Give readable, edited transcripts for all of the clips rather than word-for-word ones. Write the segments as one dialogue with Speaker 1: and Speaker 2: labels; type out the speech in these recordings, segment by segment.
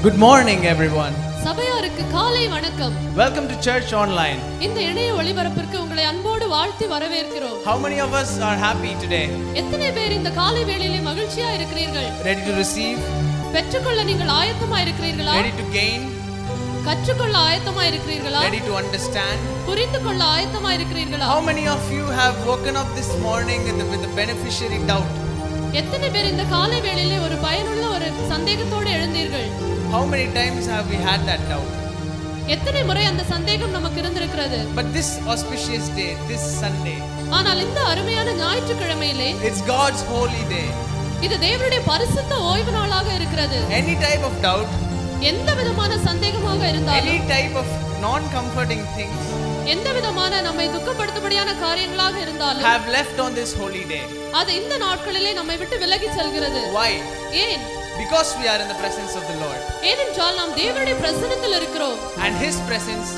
Speaker 1: Good morning everyone.
Speaker 2: சபையாருக்கு காலை வணக்கம்.
Speaker 1: Welcome to Church Online.
Speaker 2: இந்த இணைய ஒளிபரப்பிற்கு உங்களை அன்போடு வாழ்த்தி வரவேற்கிறோம்.
Speaker 1: How many of us are happy today?
Speaker 2: எத்தனை பேர் இந்த காலை வேளையிலே மகிழ்ச்சியா இருக்கிறீர்கள்?
Speaker 1: Ready to receive?
Speaker 2: பெற்றுக்கொள்ள நீங்கள் ஆயத்தமா இருக்கிறீர்களா?
Speaker 1: Ready to gain?
Speaker 2: கற்றுக்கொள்ள ஆயத்தமா இருக்கிறீர்களா?
Speaker 1: Ready to understand?
Speaker 2: புரிந்துகொள்ள ஆயத்தமா இருக்கிறீர்களா?
Speaker 1: How many of you have woken up this morning with the beneficiary doubt?
Speaker 2: எத்தனை பேர் இந்த காலை வேளையிலே ஒரு பயனுள்ள ஒரு சந்தேகத்தோடு எழுந்தீர்கள்?
Speaker 1: How many times have we had that doubt?
Speaker 2: எத்தனை முறை அந்த சந்தேகம் நமக்கு இருந்திருக்கிறது?
Speaker 1: But this auspicious day, this Sunday,
Speaker 2: ஆனால் இந்த அருமையான ஞாயிற்றுக்கிழமையிலே,
Speaker 1: it's God's holy day.
Speaker 2: இது தேவனுடைய பரிசுத்த ஓய்வு நாளாக இருக்கிறது.
Speaker 1: Any type of doubt,
Speaker 2: எந்த விதமான சந்தேகமாக இருந்தாலும்,
Speaker 1: any type of non-comforting things,
Speaker 2: எந்த விதமான நம்மை துக்கப்படுத்தும்படியான காரியங்களாக இருந்தாலும்,
Speaker 1: have left on this holy day.
Speaker 2: அது இந்த நாட்களிலே நம்மை விட்டு விலகி செல்கிறது.
Speaker 1: Why?
Speaker 2: ஏன்?
Speaker 1: Because we are in the presence of the Lord.
Speaker 2: ஏனென்றால் நாம் தேவனுடைய பிரசன்னத்தில் இருக்கிறோம்.
Speaker 1: And His presence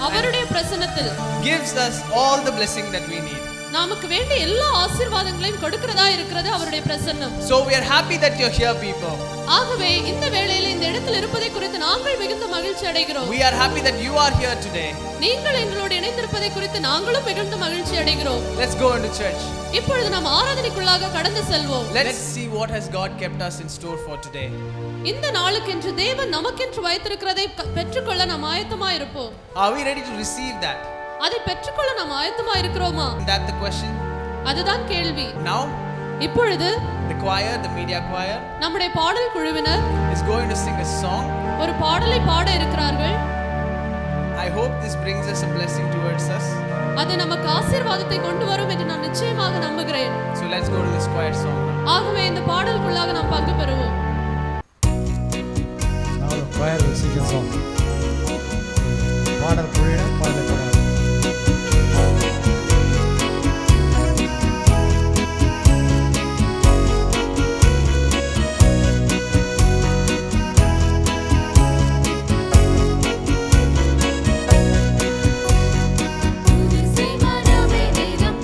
Speaker 2: அவருடைய பிரசன்னத்தில்
Speaker 1: gives us all the blessing that we need.
Speaker 2: நமக்கு வேண்டிய எல்லா ஆசீர்வாதங்களையும் கொடுக்கிறதா இருக்கிறது அவருடைய பிரசன்னம்.
Speaker 1: So we are happy that you're here, people.
Speaker 2: ஆகவே இந்த வேளையிலே இந்த இடத்தில் இருப்பதை குறித்து நாங்கள் மிகுந்த மகிழ்ச்சி அடைகிறோம்.
Speaker 1: We are happy that you are here today.
Speaker 2: நீங்கள் எங்களோடு இணைந்திருப்பதை குறித்து நாங்களும் மிகுந்த மகிழ்ச்சி அடைகிறோம்.
Speaker 1: Let's go into church.
Speaker 2: இப்பொழுது நாம் ஆராதனைக்குள்ளாக கடந்து செல்வோம்.
Speaker 1: Let's see what has God kept us in store for today.
Speaker 2: இந்த நாளுக்கென்று தேவன் நமக்கென்று வைத்திருக்கிறதை பெற்றுக்கொள்ள நாம் ஆயத்தமா இருப்போம்.
Speaker 1: Are we ready to receive that?
Speaker 2: அதை பெற்றுக்கொள்ள நாம் ஆயத்தமா இருக்கிறோமா?
Speaker 1: That's the question.
Speaker 2: அதுதான் கேள்வி.
Speaker 1: Now,
Speaker 2: இப்பொழுது
Speaker 1: the choir, the media choir,
Speaker 2: நம்முடைய பாடல் குழுவினர்
Speaker 1: is going to sing a song.
Speaker 2: ஒரு பாடலை பாட இருக்கிறார்கள்.
Speaker 1: I hope this brings us a blessing towards us.
Speaker 2: அது நமக்கு ஆசீர்வாதத்தை கொண்டு வரும் என்று நான் நிச்சயமாக நம்புகிறேன்.
Speaker 1: So let's go to this choir song now.
Speaker 2: ஆகவே இந்த பாடலுக்குள்ளாக நாம் பங்கு பெறுவோம்.
Speaker 3: Now the choir will sing a song. பாடல் குழுவினர் பாடல்.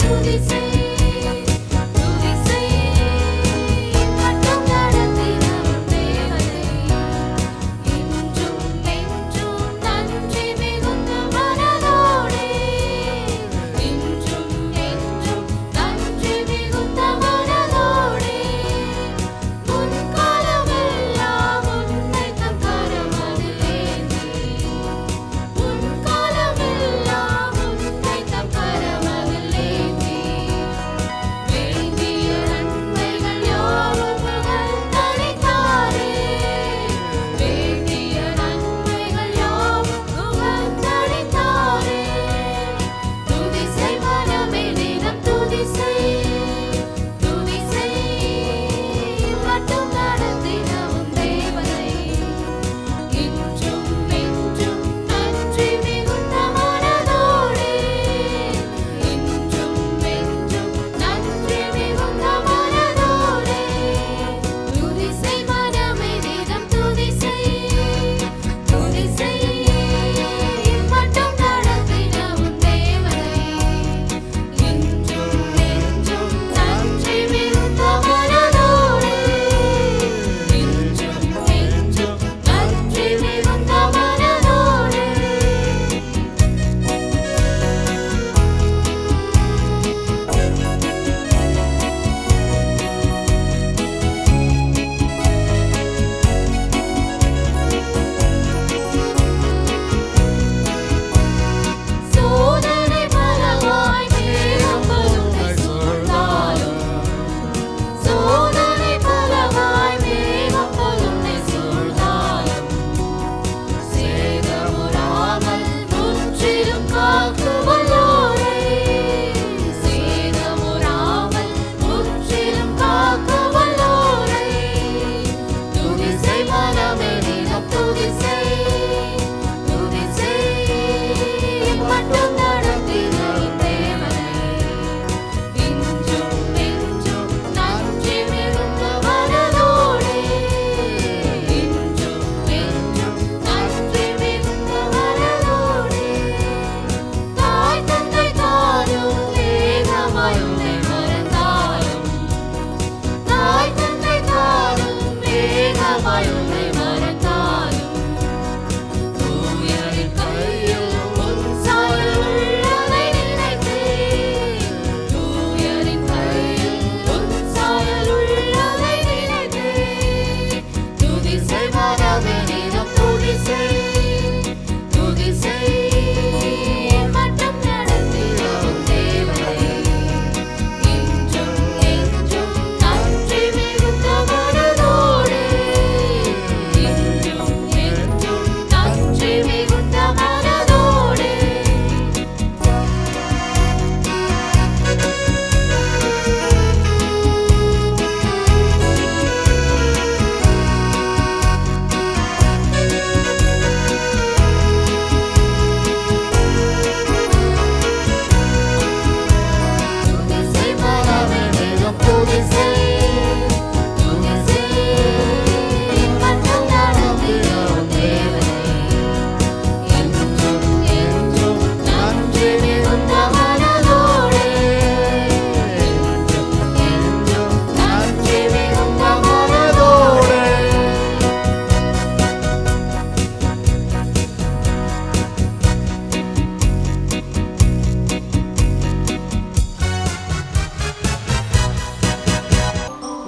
Speaker 4: Tudo isso aí,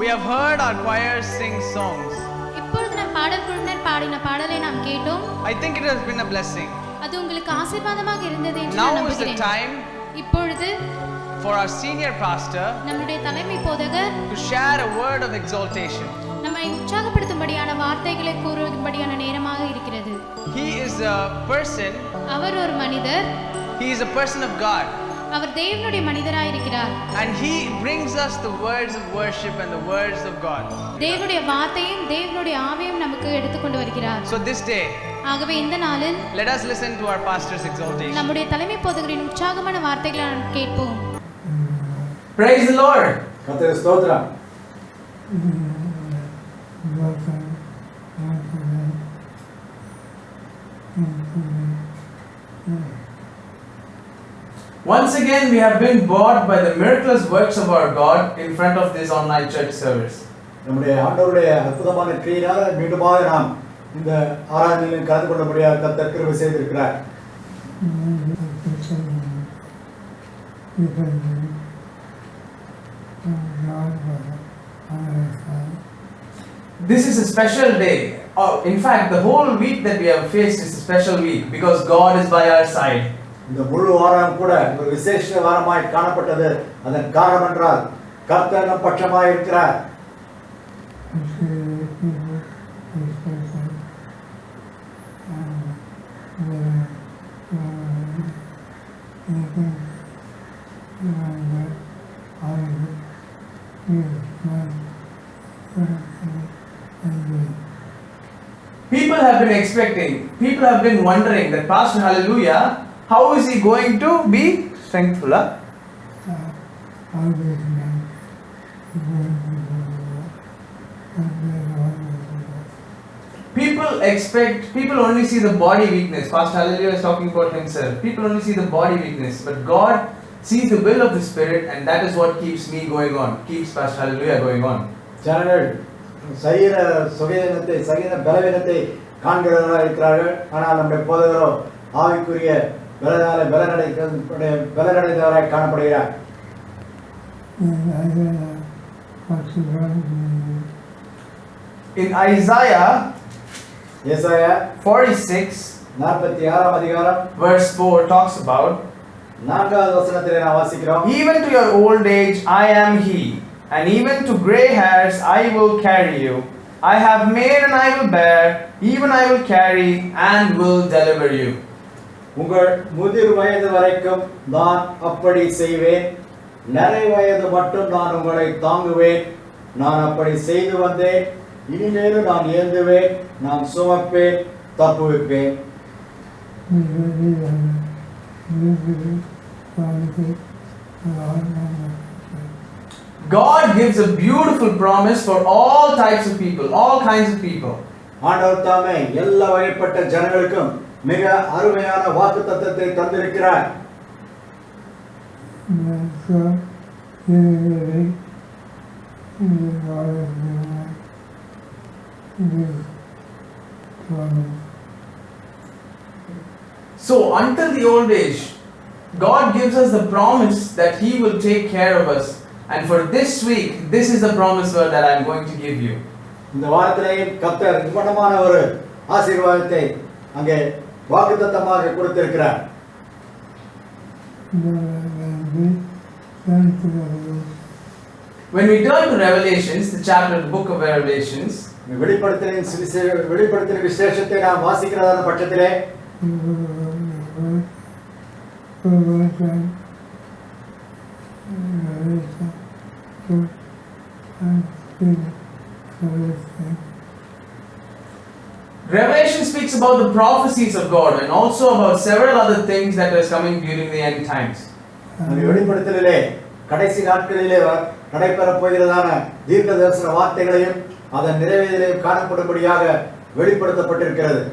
Speaker 1: We have heard our choir sing songs.
Speaker 4: இப்பொழுது நம் பாடல் குழுவினர் பாடின பாடலை நாம் கேட்டோம்.
Speaker 1: I think it has been a blessing.
Speaker 4: அது உங்களுக்கு ஆசீர்வாதமாக இருந்தது என்று நான்
Speaker 1: Now is the
Speaker 4: நம்புகிறேன்.
Speaker 1: time
Speaker 4: இப்பொழுது
Speaker 1: for our senior pastor
Speaker 4: நம்முடைய தலைமை போதகர்
Speaker 1: to share a word of exaltation.
Speaker 4: நம்மை உற்சாகப்படுத்தும்படியான வார்த்தைகளை கூறும்படியான நேரமாக இருக்கிறது.
Speaker 1: He is a person.
Speaker 4: அவர் ஒரு மனிதர்.
Speaker 1: He is a person of God.
Speaker 4: அவர் தேவனுடைய மனிதராய் இருக்கிறார்.
Speaker 1: And he brings us the words of worship and the words of God.
Speaker 4: தேவனுடைய வார்த்தையும் தேவனுடைய ஆவியும் நமக்கு எடுத்து கொண்டு வருகிறார்.
Speaker 1: So this day,
Speaker 4: ஆகவே இந்த நாளில்
Speaker 1: let us listen to our pastor's exaltation.
Speaker 4: நம்முடைய தலைமை போதகரின் உற்சாகமான வார்த்தைகளை நாம் கேட்போம்.
Speaker 1: Praise the Lord.
Speaker 5: கர்த்தருக்கு ஸ்தோத்திரம்.
Speaker 6: Once again, we have been brought by the miraculous works of our God in front of this online church service.
Speaker 5: நம்முடைய ஆண்டவருடைய அற்புதமான கிரியையால மீண்டுமாக நாம் இந்த ஆராதனையில் கலந்து கொள்ளபடியாக கர்த்தர் கிருபை செய்திருக்கிறார்.
Speaker 6: This is a special day. In fact, the whole week that we have faced is a special week because God is by our side.
Speaker 5: இந்த முழு வாரம் கூட ஒரு விசேஷ வாரமாய் காணப்பட்டது. அதன் காரணம் என்றால் கர்த்தர் நம் பட்சமாய் இருக்கிறார்.
Speaker 6: People have been expecting, people have been wondering that Pastor Hallelujah, how is he going to be strengthful? People only see the body weakness. Pastor Hallelujah is talking about himself. People only see the body weakness, but God sees the will of the Spirit, and that is what keeps me going on, keeps Pastor Hallelujah going on.
Speaker 5: ஜனங்கள் சரீர சுகவீனத்தை சரீர பலவீனத்தை காண்கிறவர்களாக இருக்கிறார்கள். ஆனால் நம்முடைய போதகரோ ஆவிக்குரிய பலனடைந்தவராய் காணப்படுகிறார்.
Speaker 6: In Isaiah
Speaker 5: ஏசாயா
Speaker 6: 46
Speaker 5: 46 அதிகாரம்
Speaker 6: verse 4 talks about,
Speaker 5: 4வது வசனத்திலே நாம் வாசிக்கிறோம்.
Speaker 6: even to your old age I am he, and even to grey hairs I will carry you. I have made and I will bear, even I will carry and will deliver you.
Speaker 5: உங்கள் முதிர் வயது வரைக்கும் நான் அப்படி செய்வேன். நிறை வயது மட்டும் நான் உங்களை தாங்குவேன். நான் அப்படி செய்து வந்தேன். இனிமேலும் நான் ஏந்துவேன். நான் சுமப்பேன், தப்புவிப்பேன்.
Speaker 6: God gives a beautiful promise for all types of people, all kinds of people.
Speaker 5: ஆண்டவர் தாமே எல்லா வகைப்பட்ட ஜனங்களுக்கும் மிக அருமையான வாக்குத்தத்தத்தை தந்திருக்கிறார்.
Speaker 6: So until the old age, God gives us the promise that He will take care of us. And for this week, this is the promise word that I am going to give you.
Speaker 5: இந்த வாரத்திலேயே கர்த்தர் நிபந்தமான ஒரு ஆசீர்வாதத்தை அங்கே வாக்குத்தத்தமாக கொடுத்திருக்கிறார்.
Speaker 6: When we turn to Revelations, the chapter, the book of Revelations,
Speaker 5: வெளிப்படுத்தின விசேஷத்தை நாம் வாசிக்கிறதான பட்சத்திலே
Speaker 6: Revelation speaks about the prophecies of God and also about several other things that is coming during the end times.
Speaker 5: வெளிப்படுத்தலிலே கடைசி நாட்களிலே நடைபெறப் போகிறதான தீர்க்க தரிசன வார்த்தைகளையும் அதன் நிறைவேறலையும் காணப்படும்படியாக வெளிப்படுத்தப்பட்டிருக்கிறது.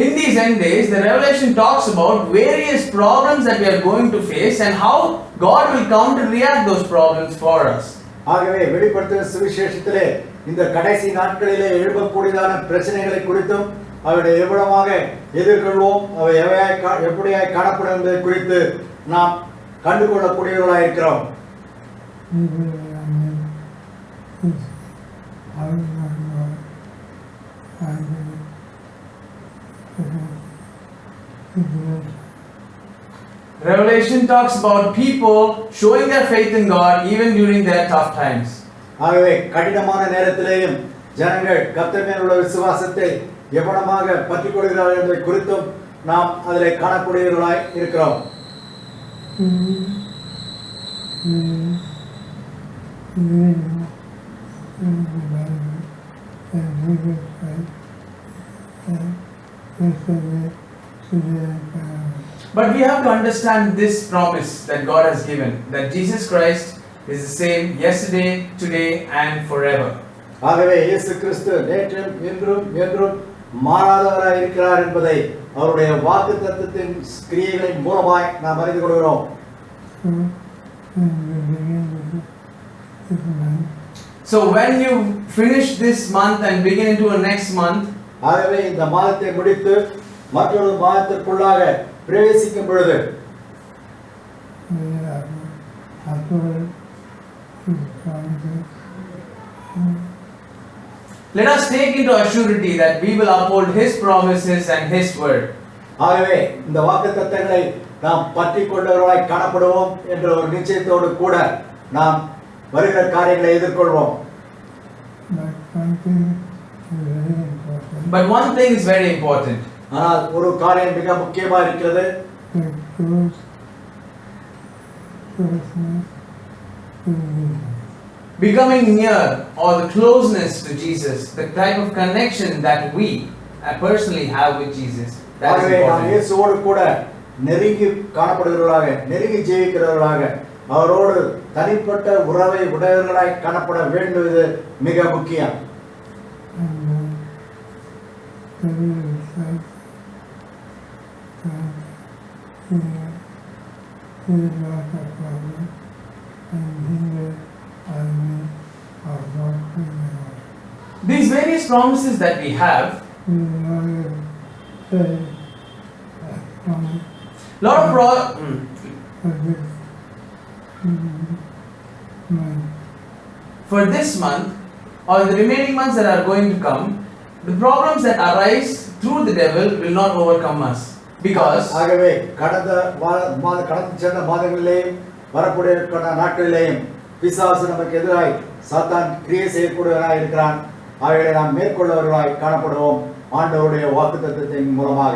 Speaker 6: In these 10 days, the Revelation talks about various problems that we are going to face and how God will come to react those problems for us.
Speaker 5: ஆகவே வெளிப்படுத்தின சுவிசேஷத்திலே இந்த கடைசி நாட்களிலே எழும்பக்கூடியதான பிரச்சனைகளை குறித்தும் அவருடைய எவ்வளவாக எதிர்கொள்வோம், அவை எப்படியாய் காணப்படும் என்பதை குறித்து நாம் கண்டுகொள்ளக்கூடியவர்களாக இருக்கிறோம்.
Speaker 6: Revelation talks about people showing their faith in God even during their tough times.
Speaker 5: ஆகவே கடினமான நேரத்திலேயும் ஜனங்கள் கர்த்தர் மேல் உள்ள விசுவாசத்தை எவ்வளவாக பற்றிக் கொள்கிறார்கள் என்பதை குறித்தும் நாம் அதிலே காணக்கூடியவர்களாய் இருக்கிறோம்.
Speaker 6: But we have to understand this promise that God has given, that Jesus Christ is the same yesterday, today and forever.
Speaker 5: ஆகவே இயேசு கிறிஸ்து நேற்றும் இன்றும் என்றும் மாறாதவராய் இருக்கிறார் என்பதை அவருடைய வாக்குத்தத்தத்தின் கிரியைகளின் மூலமாய் நாம் அறிந்து கொள்கிறோம்.
Speaker 6: So when you finish this month and begin into a next month,
Speaker 5: ஆகவே இந்த மாதத்தை முடித்து மற்றொரு மாதத்திற்குள்ளாக பிரவேசிக்கும் பொழுது
Speaker 6: let us take into assurity that we will uphold His promises and His word.
Speaker 5: ஆகவே இந்த வாக்குத்தத்தங்களை நாம் பற்றிக் கொண்டவர்களாய் காணப்படுவோம் என்ற ஒரு நிச்சயத்தோடு கூட நாம் வருகிற காரியங்களை எதிர்கொள்வோம்.
Speaker 6: But one thing is very important.
Speaker 5: ஆனால் ஒரு காரியம் மிக முக்கியமா இருக்கிறது.
Speaker 6: Becoming near or the closeness to Jesus, the type of connection that we personally have with Jesus. That is
Speaker 5: ஆகவே நாம்
Speaker 6: important.
Speaker 5: இயேசுவோடு கூட நெருங்கி காணப்படுகிறவர்களாக, நெருங்கி ஜீவிக்கிறவர்களாக, அவரோடு தனிப்பட்ட உறவை உடையவர்களாய் காணப்பட வேண்டுவது மிக முக்கியம்.
Speaker 6: These various promises that we have, lot of for this month or the remaining months that are going to come, the problems that arise through the devil will not overcome us because
Speaker 5: ஆகவே கடந்த சென்ற மாதங்களிலேயும் வரக்கூடிய நாட்களிலேயும் பிசாசு நமக்கு எதிராய் சாத்தான் கிரியை செய்யக்கூடியவராய் இருக்கிறான். ஆகவே நாம் மேற்கொள்ளவர்களாய் காணப்படுவோம் ஆண்டவருடைய வாக்குத்தத்தத்தின் மூலமாக.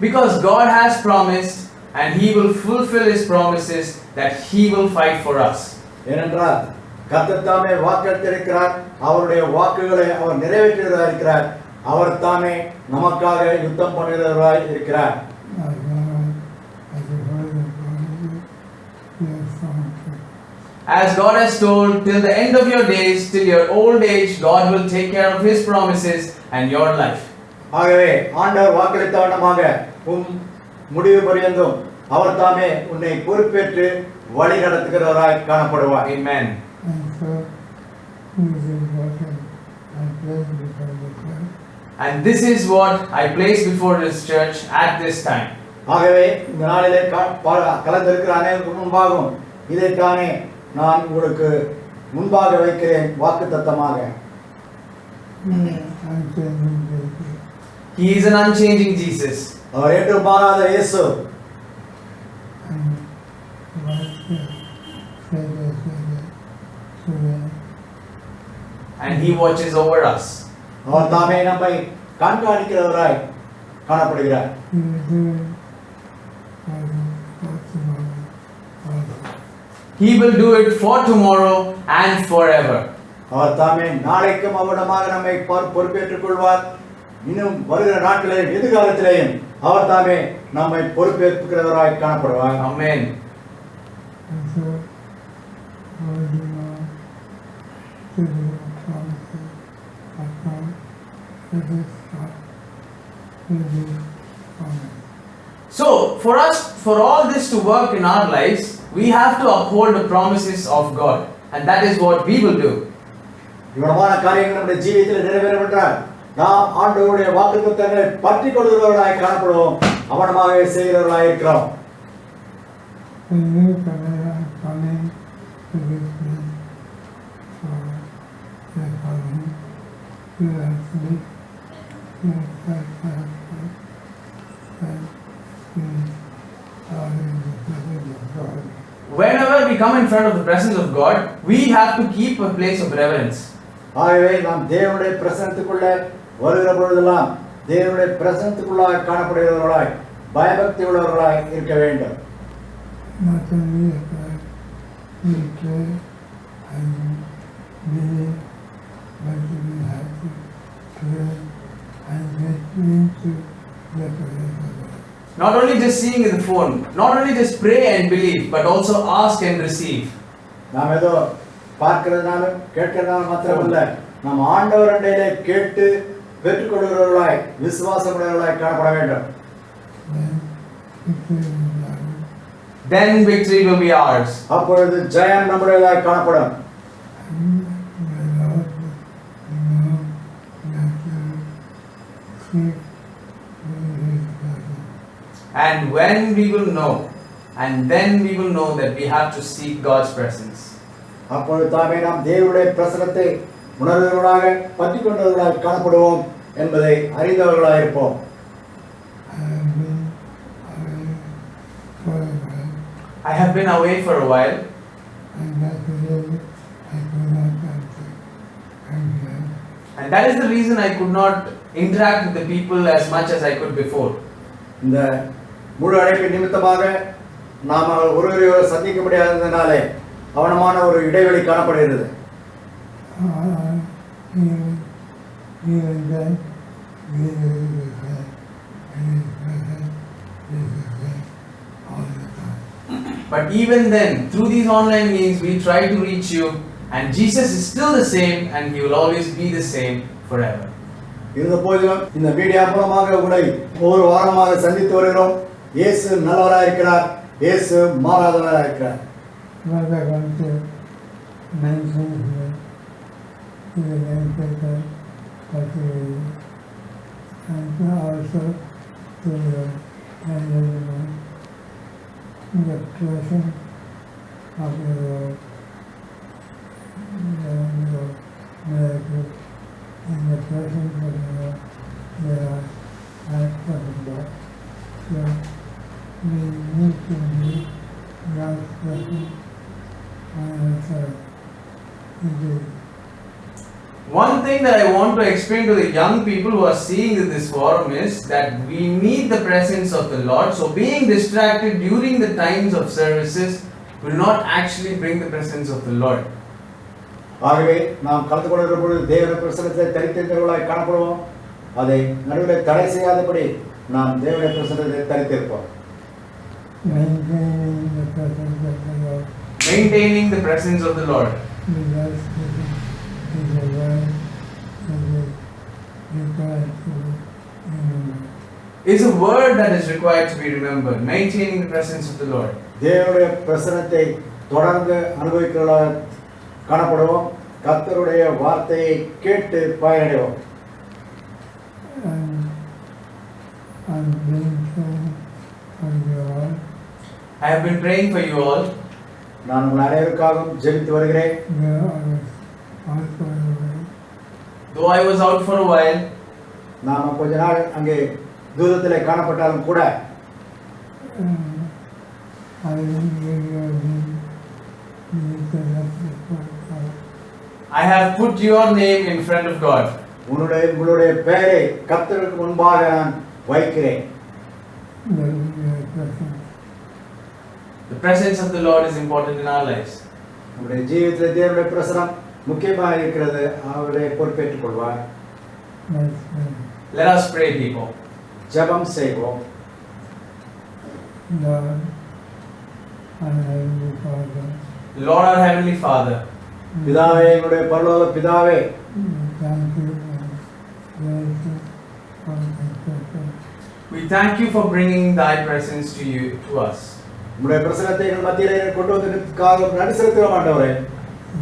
Speaker 6: Because God has promised and He will fulfill His promises that He will fight for us.
Speaker 5: ஏனென்றால் கர்த்தர் தாமே வாக்களித்திருக்கிறார், அவருடைய வாக்குகளை அவர் நிறைவேற்றுகிறவராய் இருக்கிறார், அவர் தாமே நமக்காக யுத்தம் பண்ணுகிறவராய் இருக்கிறார்.
Speaker 6: As God has told, till the end of your days, till your old age, God will take care of His promises and your life.
Speaker 5: ஆகவே ஆண்டவர் வாக்களித்த வண்ணமாக முடிவு பரியந்தும் அவர் தாமே உன்னை பொறுப்பேற்று வழி நடத்துகிறவராய் காணப்படுவார்.
Speaker 6: Amen. And this is what I place before this church at this time.
Speaker 5: ஆகவே இந்த நாளிலே கலந்திருக்கிற அனைவருக்கும் முன்பாகவும் இதைத்தானே நான் உங்களுக்கு முன்பாக வைக்கிறேன் வாக்குத்தத்தமாக.
Speaker 6: He is an unchanging Jesus.
Speaker 5: அவர் என்று மாறாத இயேசு.
Speaker 6: And He watches over us.
Speaker 5: அவர் தாமே நம்மை கண்காணிக்கிறவராய் காணப்படுகிறார்.
Speaker 6: He will do it for tomorrow and forever.
Speaker 5: அவர் தாமே நாளைக்கும் அவனமாக நம்மை பொறுப்பேற்றுக் கொள்வார். இன்னும் வருகிற நாட்களிலும் எதிர்காலத்திலேயும் அவர் தாமே நம்மை பொறுப்பேற்கிறவராய் காணப்படுவார்.
Speaker 6: Amen.
Speaker 7: holding on to the promises of God. It is God. It is promise.
Speaker 6: So, for all this to work in our lives, we have to uphold the promises of God, and that is what we will do.
Speaker 5: இவ்வளவான காரியங்கள் நம்முடைய ஜீவியத்தில் நிறைவேறும் என்றால் நாம் ஆண்டவருடைய வாக்குத்தத்தங்களை பற்றி கொள்கிறவர்களாய் காணப்படுவோம், அவனமாகவே செய்கிறவர்களாய் இருக்கிறோம்.
Speaker 7: The new covenant coming to this place for the coming to us live in such a way that we are in the presence of God.
Speaker 6: Whenever we come in front of the presence of God, we have to keep a place of reverence.
Speaker 5: ஆகவே நாம் தேவனுடைய பிரசன்னத்துக்குள்ள வருகிற பொழுதெல்லாம் தேவனுடைய பிரசன்னத்துக்குள்ளாக காணப்படுகிறவர்களாய் பயபக்தி உள்ளவர்களாய் இருக்க வேண்டும்.
Speaker 7: Not only that we pray and believe, but we have to pray and get into the presence of God.
Speaker 6: Not only just seeing in the phone, not only just pray and believe, but also ask and receive.
Speaker 5: நாம் ஏதோ பார்க்கிறதுனாலும் கேட்கிறதுனாலும் மாத்திரமல்ல, நாம் ஆண்டவர் அண்டையிலே கேட்டு பெற்றுக்கொள்கிறவர்களாய் விசுவாசமுடையவர்களாய் காணப்பட வேண்டும்.
Speaker 6: Then victory will be ours.
Speaker 5: அப்பொழுது ஜெயம் நம்முடையதாய் காணப்படும்.
Speaker 6: And when we will know, and then we will know that we have to seek God's presence.
Speaker 5: அப்பொழுது தாமே நாம் தேவனுடைய பிரசன்னத்தை உணர்வுகளாக பற்றி கொண்டவர்களாக காணப்படுவோம் என்பதை அறிந்தவர்களாக இருப்போம்.
Speaker 6: I have been away for a while, and that is the reason I could not interact with the people as much as I could before.
Speaker 5: இந்த முழு அழைப்பின் நிமித்தமாக நாம் ஒருவரை சந்திக்க முடியாததினாலே அவனமான ஒரு இடைவெளி காணப்படுகிறது.
Speaker 6: But even then, through these online means, we try to reach you, and Jesus is still the same, and He will always be the same forever.
Speaker 5: இருந்த போதிலும் இந்த மீடியா மூலமாக உங்களை ஒவ்வொரு வாரமாக சந்தித்து வருகிறோம். இயேசு நல்லவராக இருக்கிறார், இயேசு மாறாதவராக இருக்கிறார்.
Speaker 7: What I want to mention here is the newspaper possibility, and also to the management, the presence of the Lord, the miracles, in the presence of the Lord, there are acts of God. So we need to be God's presence.
Speaker 6: One thing that I want to explain to the young people who are seeing this forum is that we need the presence of the Lord. So being distracted during the times of services will not actually bring the presence of the Lord.
Speaker 5: ஆகவே நாம் கலந்து கொள்கிற பொழுது தேவனுடைய பிரசன்னத்தை தரித்திருக்கிறவர்களாய் காணப்படுவோம். அதை நடுவில் தடை செய்யாதபடி நாம் தேவனுடைய பிரசன்னத்தை தரித்திருப்போம்.
Speaker 6: Maintaining the presence of the Lord. Is a word that is required to be remembered. Maintaining the presence of the Lord.
Speaker 5: தேவனுடைய பிரசன்னத்தை தொடர்ந்து அனுபவிக்கிறவர்களாக காணப்படுவோம். கர்த்தருடைய வார்த்தையை கேட்டு பயனடைவோம்.
Speaker 6: I have been praying for you all.
Speaker 5: நான் உங்கள் அனைவருக்காகவும் ஜெபித்து வருகிறேன்.
Speaker 6: Though I was out for a while,
Speaker 5: நாம கொஞ்ச நாள் அங்கே தூரத்திலே காணப்பட்டாலும் கூட
Speaker 6: I have put your name in front of God.
Speaker 5: உங்களுடைய பெயரை கர்த்தருக்கு முன்பாக நான் வைக்கிறேன்.
Speaker 6: The presence of the Lord is important in our lives.
Speaker 5: நம்முடைய ஜீவிதத்திலே தேவனுடைய பிரசன்னம் முக்கியமாக இருக்கிறது. அவரை பொறுப்பேற்றுக் கொள்வார்.
Speaker 6: Let us pray, people.
Speaker 5: ஜெபம் செய்வோம்.
Speaker 7: Lord, our Heavenly Father,
Speaker 6: Lord our Heavenly Father,
Speaker 5: பிதாவே, எங்களுடைய பரலோக பிதாவே,
Speaker 7: we thank you for
Speaker 6: we thank you for
Speaker 7: grace and
Speaker 6: bringing thy presence to us.
Speaker 5: உங்களுடைய பிரசனத்தை எங்கள் மத்தியிலே கொண்டு வந்ததற்காக நன்றி செலுத்துகிறோம் ஆண்டவரே.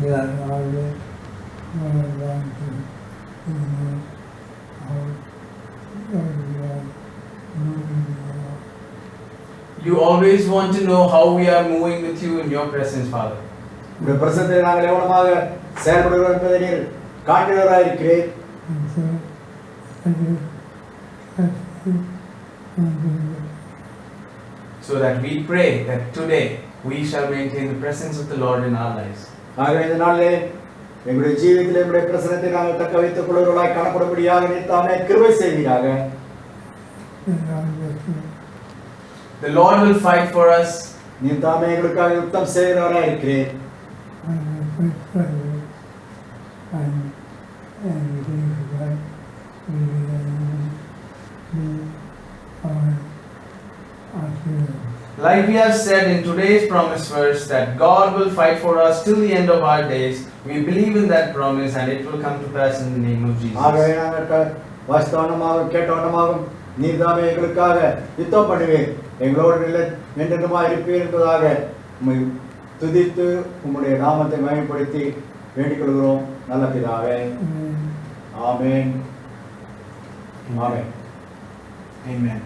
Speaker 7: we are always going to know how God we are moving along.
Speaker 6: You always want to know how we are moving with you in your presence, Father.
Speaker 5: உங்களுடைய பிரசனத்தை நாங்கள் எவ்வளவாக செயல்படுகிறோம் என்பதை நீர் காண்கிறவராக இருக்கிறீர்.
Speaker 7: And so, I just ask you and
Speaker 6: So that we pray that today we shall maintain the presence of the Lord in our lives.
Speaker 5: ஆகவே இந்த நாளிலே எங்களுடைய ஜீவிதத்திலே உங்களுடைய பிரசனத்தை நாங்கள் தக்க வைத்துக் கொள்வர்களாய் காணப்படும்படியாக நீர் தாமே கிருபை செய்வீராக.
Speaker 6: The Lord will fight for us.
Speaker 5: நீர் தாமே எங்களுக்காக யுத்தம் செய்கிறவராக இருக்கிறீர்.
Speaker 6: Like we have said in today's promise verse that God will fight for us till the end of our days, we believe in that promise and it will come to pass in the name of Jesus.
Speaker 5: ஆகவே நாங்கள் வாஸ்தவனமாக கேட்டவனமாக நீர் தாமே எங்களுக்காக யுத்தம் பண்ணுவீர், எங்களோடு என்றென்றுமாய் இருப்பீர் என்பதாக உம்மை துதித்து உம்முடைய நாமத்தை மகிமைப்படுத்தி வேண்டிக் கொள்கிறோம் நல்ல பிதாவே. ஆமென். ஆமென்.
Speaker 6: Amen.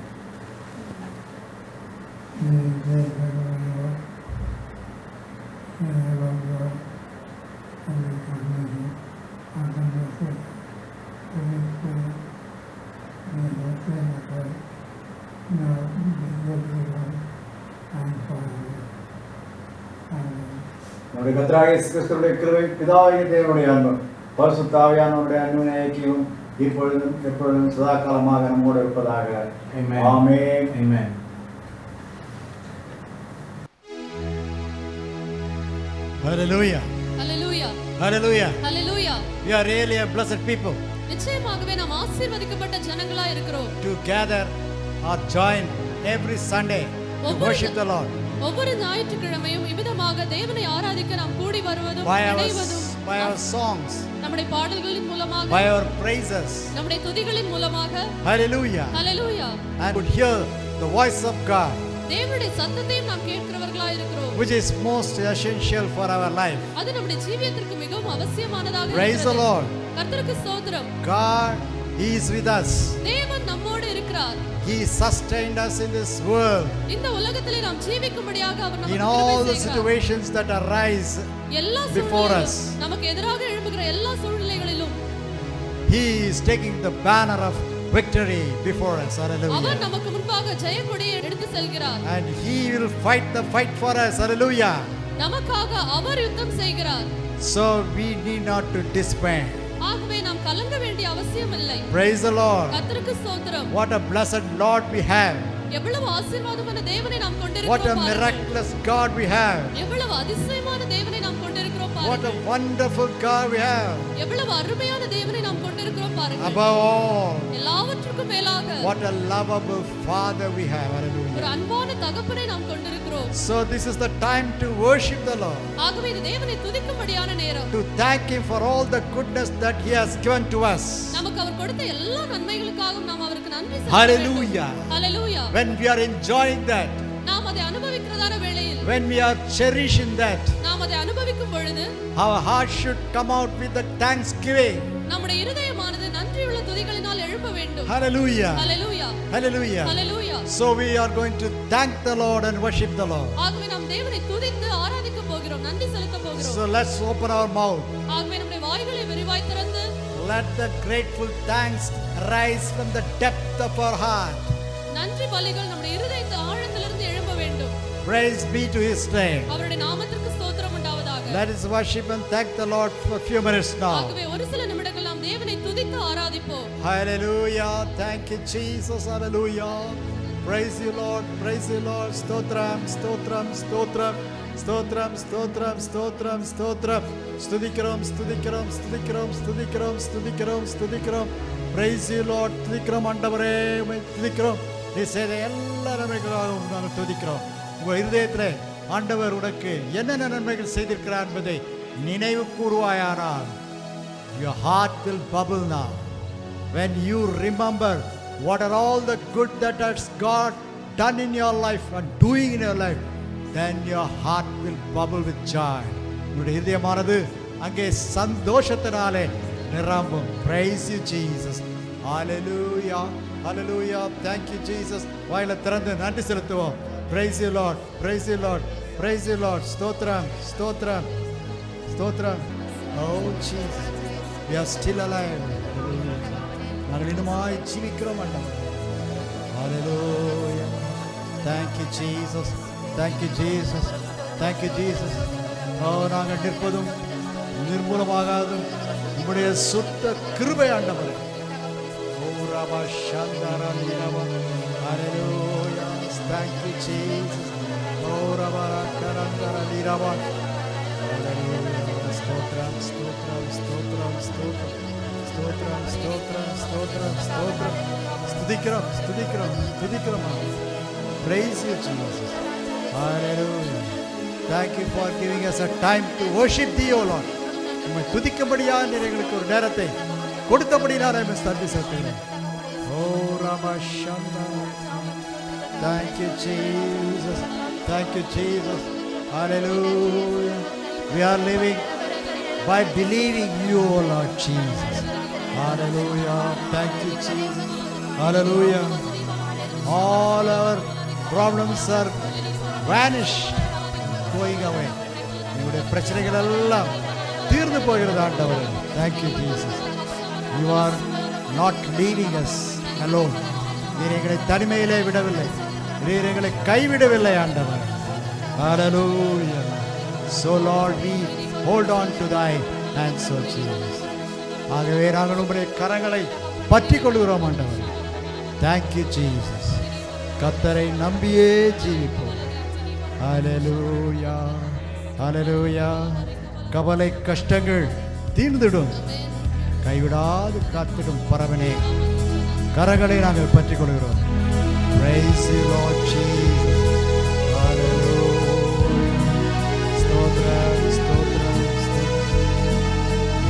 Speaker 5: நம்முடைய கர்த்தராகிய இயேசு கிறிஸ்துவின் கிருபை, பிதாவாகிய தேவனுடைய அன்பு, பரிசுத்த ஆவியானவருடைய அன்பின் ஐக்கியமும் இப்பொழுதும் எப்பொழுதும் சதா காலமாக நம்மோடு இருப்பதாக.
Speaker 6: Amen.
Speaker 5: Amen.
Speaker 6: Amen.
Speaker 3: Hallelujah.
Speaker 2: Hallelujah.
Speaker 3: Hallelujah.
Speaker 2: Hallelujah.
Speaker 3: We are really a blessed people
Speaker 2: நிச்சயமாகவே நாம் ஆசீர்வதிக்கப்பட்ட ஜனங்களா இருக்கிறோம்.
Speaker 3: to gather or join every Sunday to worship the Lord.
Speaker 2: ஒவ்வொரு ஞாயிற்றுக்கிழமையும் இவ்விதமாக தேவனை ஆராதிக்க நாம் கூடி வருவதும் இணைவதும்
Speaker 3: By our songs,
Speaker 2: நம்முடைய பாடல்களின் மூலமாக,
Speaker 3: by our praises.
Speaker 2: நம்முடைய துதிகளின் மூலமாக.
Speaker 3: Hallelujah.
Speaker 2: Hallelujah.
Speaker 3: And would hear the voice of God,
Speaker 2: தேவனுடைய சத்தத்தையும் நாம் கேட்கிறவர்களாய் இருக்கிறோம்.
Speaker 3: which is most essential for our life.
Speaker 2: அது நம்முடைய ஜீவியத்திற்கு மிகவும் அவசியமானதாக இருக்கிறது.
Speaker 3: Praise the Lord.
Speaker 2: கர்த்தருக்கு ஸ்தோத்திரம்.
Speaker 3: God, He is with us.
Speaker 2: தேவன் நம்மோடு இருக்கிறார்.
Speaker 3: He sustained us in this world.
Speaker 2: இந்த உலகத்திலே நாம் ஜீவிக்கும்படியாக அவர்
Speaker 3: In
Speaker 2: நமக்கு
Speaker 3: all
Speaker 2: கிருபை
Speaker 3: the
Speaker 2: செய்கிறார்.
Speaker 3: situations that arise
Speaker 2: எல்லா
Speaker 3: before us.
Speaker 2: சூழ்நிலைகளிலும், நமக்கு எதிராக எழும்புகிற எல்லா சூழ்நிலைகளிலும்
Speaker 3: He is taking the banner of victory before us.
Speaker 2: Our
Speaker 3: Hallelujah.
Speaker 2: நமக்கு முன்பாக ஜெயக்கொடியை எடுத்து செல்கிறார்.
Speaker 3: And He will fight the fight for us. Hallelujah.
Speaker 2: நமக்காக அவர் யுத்தம் செய்கிறார்.
Speaker 3: So we need not to despair.
Speaker 2: ஆகவே நாம் கலங்க வேண்டிய அவசியம் இல்லை.
Speaker 3: Praise the Lord.
Speaker 2: கர்த்தருக்கு ஸ்தோத்திரம்.
Speaker 3: What a blessed Lord we have.
Speaker 2: எவ்வளவு ஆசீர்வாதமான தேவனை நாம்
Speaker 3: What
Speaker 2: கொண்டிருக்கிறோம்
Speaker 3: a
Speaker 2: பாருங்கள்.
Speaker 3: miraculous God we have.
Speaker 2: எவ்வளவு அதிசயமான தேவனை நாம் கொண்டிருக்கிறோம்
Speaker 3: What a
Speaker 2: பாருங்கள்.
Speaker 3: wonderful God we have.
Speaker 2: எவ்வளவு அருமையான தேவனை நாம் கொண்டிருக்கிறோம் பாருங்கள்.
Speaker 3: Above all,
Speaker 2: எல்லாவற்றுக்கும் மேலாக
Speaker 3: what a lovable Father we have.
Speaker 2: ஒரு
Speaker 3: Hallelujah.
Speaker 2: அன்பான தகப்பனை நாம் கொண்டிருக்கிறோம்.
Speaker 3: So this is the time to worship the Lord.
Speaker 2: ஆகவே இது தேவனை துதிக்கும்படியான நேரம்.
Speaker 3: To thank Him for all the goodness that He has given to us.
Speaker 2: நமக்கு அவர் கொடுத்த எல்லா நன்மைகளுக்காகவும் நாம் அவருக்கு நன்றி செலுத்த வேண்டும்.
Speaker 3: Hallelujah.
Speaker 2: Hallelujah.
Speaker 3: When we are enjoying that,
Speaker 2: நாம் அதை அனுபவிக்கிறதான வேளையில்,
Speaker 3: when we are cherishing that,
Speaker 2: நாம் அதை அனுபவிக்கும் பொழுது
Speaker 3: our heart should come out with the thanksgiving.
Speaker 2: நம்முடைய இருதயமானது நன்றியுள்ள துதிகளினால் எழும்ப வேண்டும்.
Speaker 3: Hallelujah.
Speaker 2: Hallelujah.
Speaker 3: Hallelujah.
Speaker 2: Hallelujah.
Speaker 3: So we are going to thank the Lord and worship the Lord.
Speaker 2: ஆகவே நாம் தேவனை துதித்து ஆராதிக்க போகிறோம், நன்றி செலுத்த போகிறோம்.
Speaker 3: So let's open our mouth.
Speaker 2: ஆகவே நம்முடைய வாய்களை விரிவாய் திறந்து
Speaker 3: Let the grateful thanks rise from the depth of our heart.
Speaker 2: நன்றி பலிகள் நம்முடைய இருதயத்து ஆழத்திலிருந்து எழும்ப வேண்டும்.
Speaker 3: Praise be to His name.
Speaker 2: அவருடைய நாமத்திற்கு ஸ்தோத்திரம் உண்டாவதாக.
Speaker 3: Let us worship and thank the Lord for a few minutes now.
Speaker 2: ஆகவே ஒரு சில நிமிடங்கள் நாம் தேவனை துதித்து ஆராதிப்போம்.
Speaker 3: Hallelujah. Thank you, Jesus. Hallelujah. Praise you, Lord. Praise you, Lord. Stotram, stotram, stotram. Stotram, stotram, stotram, stotram. Studikaram, studikaram, studikaram, studikaram, studikaram, studikaram. Praise you, Lord. Studikaram, ஆண்டவரே, உம்மை துதிக்கிறோம். நீ செய்த எல்லா நன்மைகளுக்காகவும் நாங்கள் துதிக்கிறோம். உங்கள் இருதயத்தில் ஆண்டவர் உனக்கு என்னென்ன நன்மைகள் செய்திருக்கிறார் என்பதை நினைவு கூறுவாயானால் your heart will bubble now. When you remember what are all the good that has God done in your life and doing in your life, then your heart will bubble with joy. உன்னுடைய இதயமானது அங்கே சந்தோஷத்தினாலே நிரம்பும். Praise you Jesus. Hallelujah. Hallelujah. Thank you Jesus. வாயில திறந்து நன்றி செலுத்துவோம். Praise you Lord. Praise you Lord. Praise you Lord. ஸ்தோத்திரம் ஸ்தோத்திரம் ஸ்தோத்திரம். Oh Jesus. We are still alive. நாங்கள் இன்னுமாய் ஜீவிக்கிறோம் ஆண்டவரே. Hallelujah. Thank you Jesus. Thank you Jesus. Thank you Jesus. நாங்கள் நிற்பதும் நிர்மூலமாகாதும் உம்முடைய சுத்த கிருபை ஆண்டவரே. ஓ ரபா சந்தரா நீரபா. Hallelujah. Thank you Jesus. O Rafah கரந்தரா நீரபா. Hallelujah. ஸ்தோத்திரம் ஸ்தோத்திரம் ஸ்தோத்திரம் ஸ்தோத்திரம் ஸ்தோத்திரம் ஸ்தோத்திரம் ஸ்தோத்திரம் ஸ்தோத்திரம் ஸ்துதிக்கிறோம் ஸ்துதிக்கிறோம் ஸ்துதிக்கிறோம். Praise you Jesus. Hallelujah. Thank you for giving us a time to worship thee, O Lord. உம்மை துதிக்கும்படியாக நீர் எங்களுக்கு ஒரு நேரத்தை கொடுத்தபடியால் நான் நன்றி செலுத்துகிறேன். ஓ ரபா சந்தா. Thank you Jesus. Thank you Jesus. Hallelujah. We are living by believing you, O Lord Jesus. Hallelujah. Thank you Jesus. Hallelujah. All our problems are vanished, going away. எங்களுடைய பிரச்சனைகள் எல்லாம் தீர்ந்து போகிறது ஆண்டவரே. Thank you Jesus. You are not leaving us alone. நீர் எங்களை தனிமையிலே விடவில்லை. நீர் எங்களை கைவிடவில்லை ஆண்டவர். Hallelujah. So Lord, we hold on to thy hands, O Jesus. ஆகவே நாங்கள் உம்முடைய கரங்களை பற்றிக் கொள்கிறோம் ஆண்டவர். Thank you Jesus. கர்த்தரை நம்பியே ஜீவிப்போம். Hallelujah. Hallelujah. கவலை கஷ்டங்கள் தீர்ந்திடும். கைவிடாது காத்திடும் பரவனே கரங்களை நாங்கள் பற்றிக் கொள்கிறோம். Praise you Lord Jesus. Hallelujah. ஸ்தோத்திரம் ஸ்தோத்திரம் ஸ்தோத்திரம்.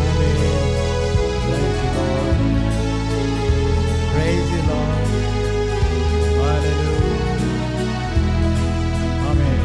Speaker 3: Amen. Thank you Lord. Praise you Lord. Hallelujah. Amen.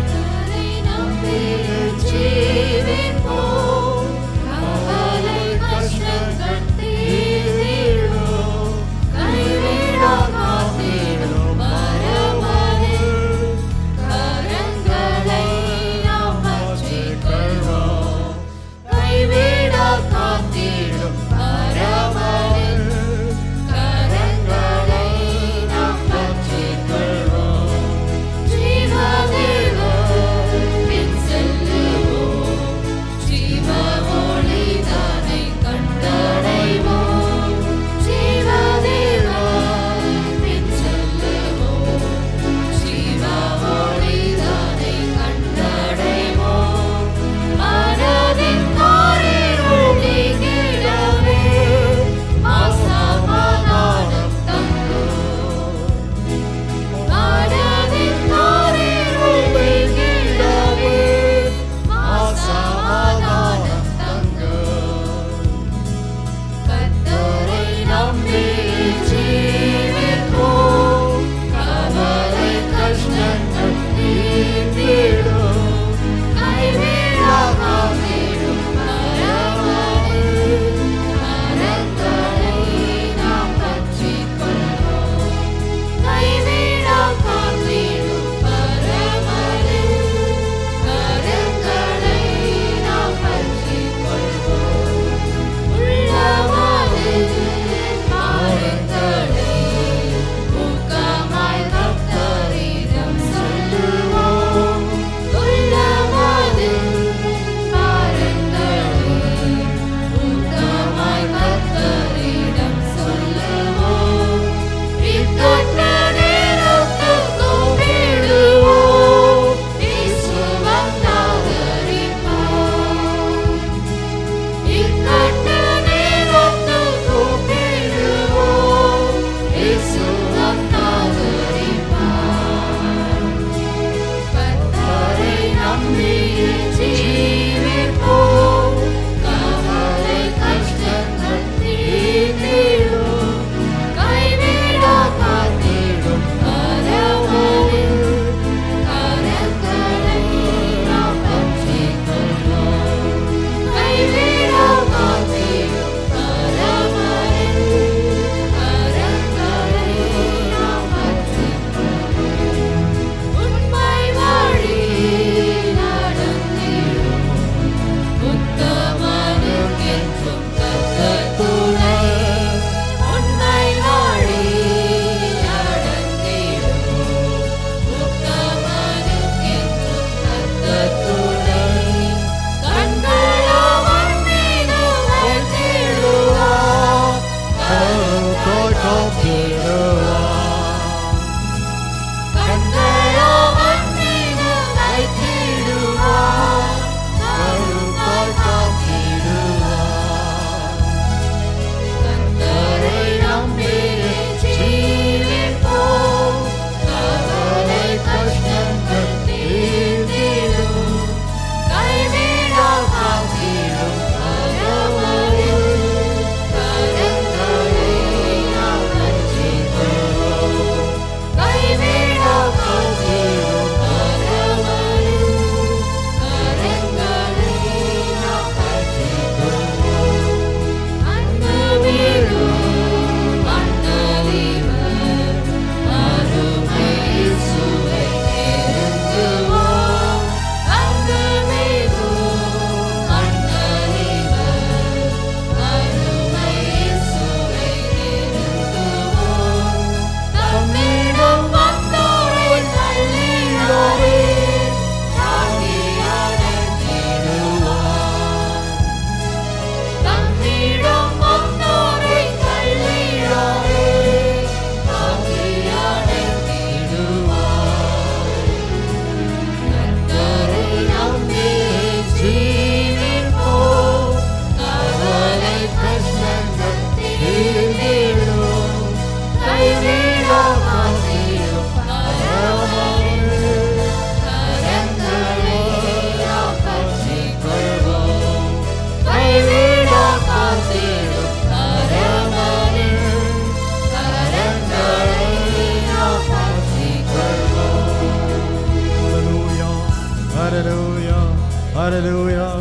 Speaker 3: Hallelujah.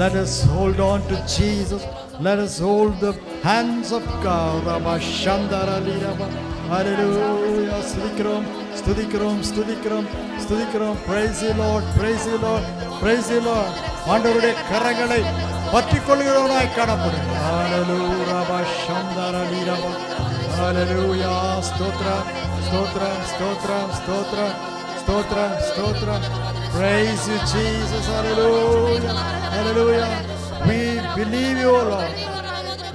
Speaker 3: Let us hold on to Jesus. Let us hold the hands of God. Rabba Shandara Liraba. Hallelujah. Studikiram, Studikiram, Studikiram, Studikiram. Praise the Lord, praise the Lord, praise the Lord. ஆண்டவருடைய கரங்களை பற்றிக் கொள்கிறவனாய் காணப்படும். Hallelujah. Rabba Shandara Liraba. Hallelujah. Stotra, Stotra, Stotra, Stotra, Stotra, Stotra. Praise you, Jesus. Hallelujah. Hallelujah. We believe you, Lord.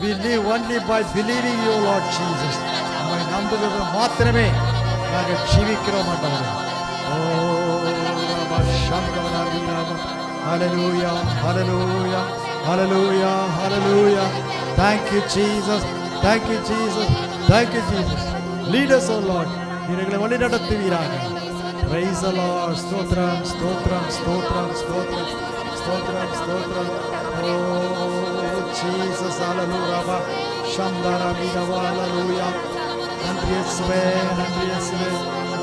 Speaker 3: We live only by believing you, Lord Jesus. நம்மை நம்புகிறது மாத்திரமே நாங்கள் ஜீவிக்கிறோம் ஆண்டவரே. ஓ ரபா சந்தரா ரபா. Hallelujah. Hallelujah. Hallelujah. Hallelujah. Thank you, Jesus. Thank you, Jesus. Thank you, Jesus. Lead us, O Lord. நீங்களை வழி நடத்துவீராக. Praise the Lord. Stotram, stotram, stotram, stotram, stotram, stotram. Oh, Jesus. Hallelujah. Shandara Midava. Hallelujah. நன்றி இயேசுவே, நன்றி இயேசுவே.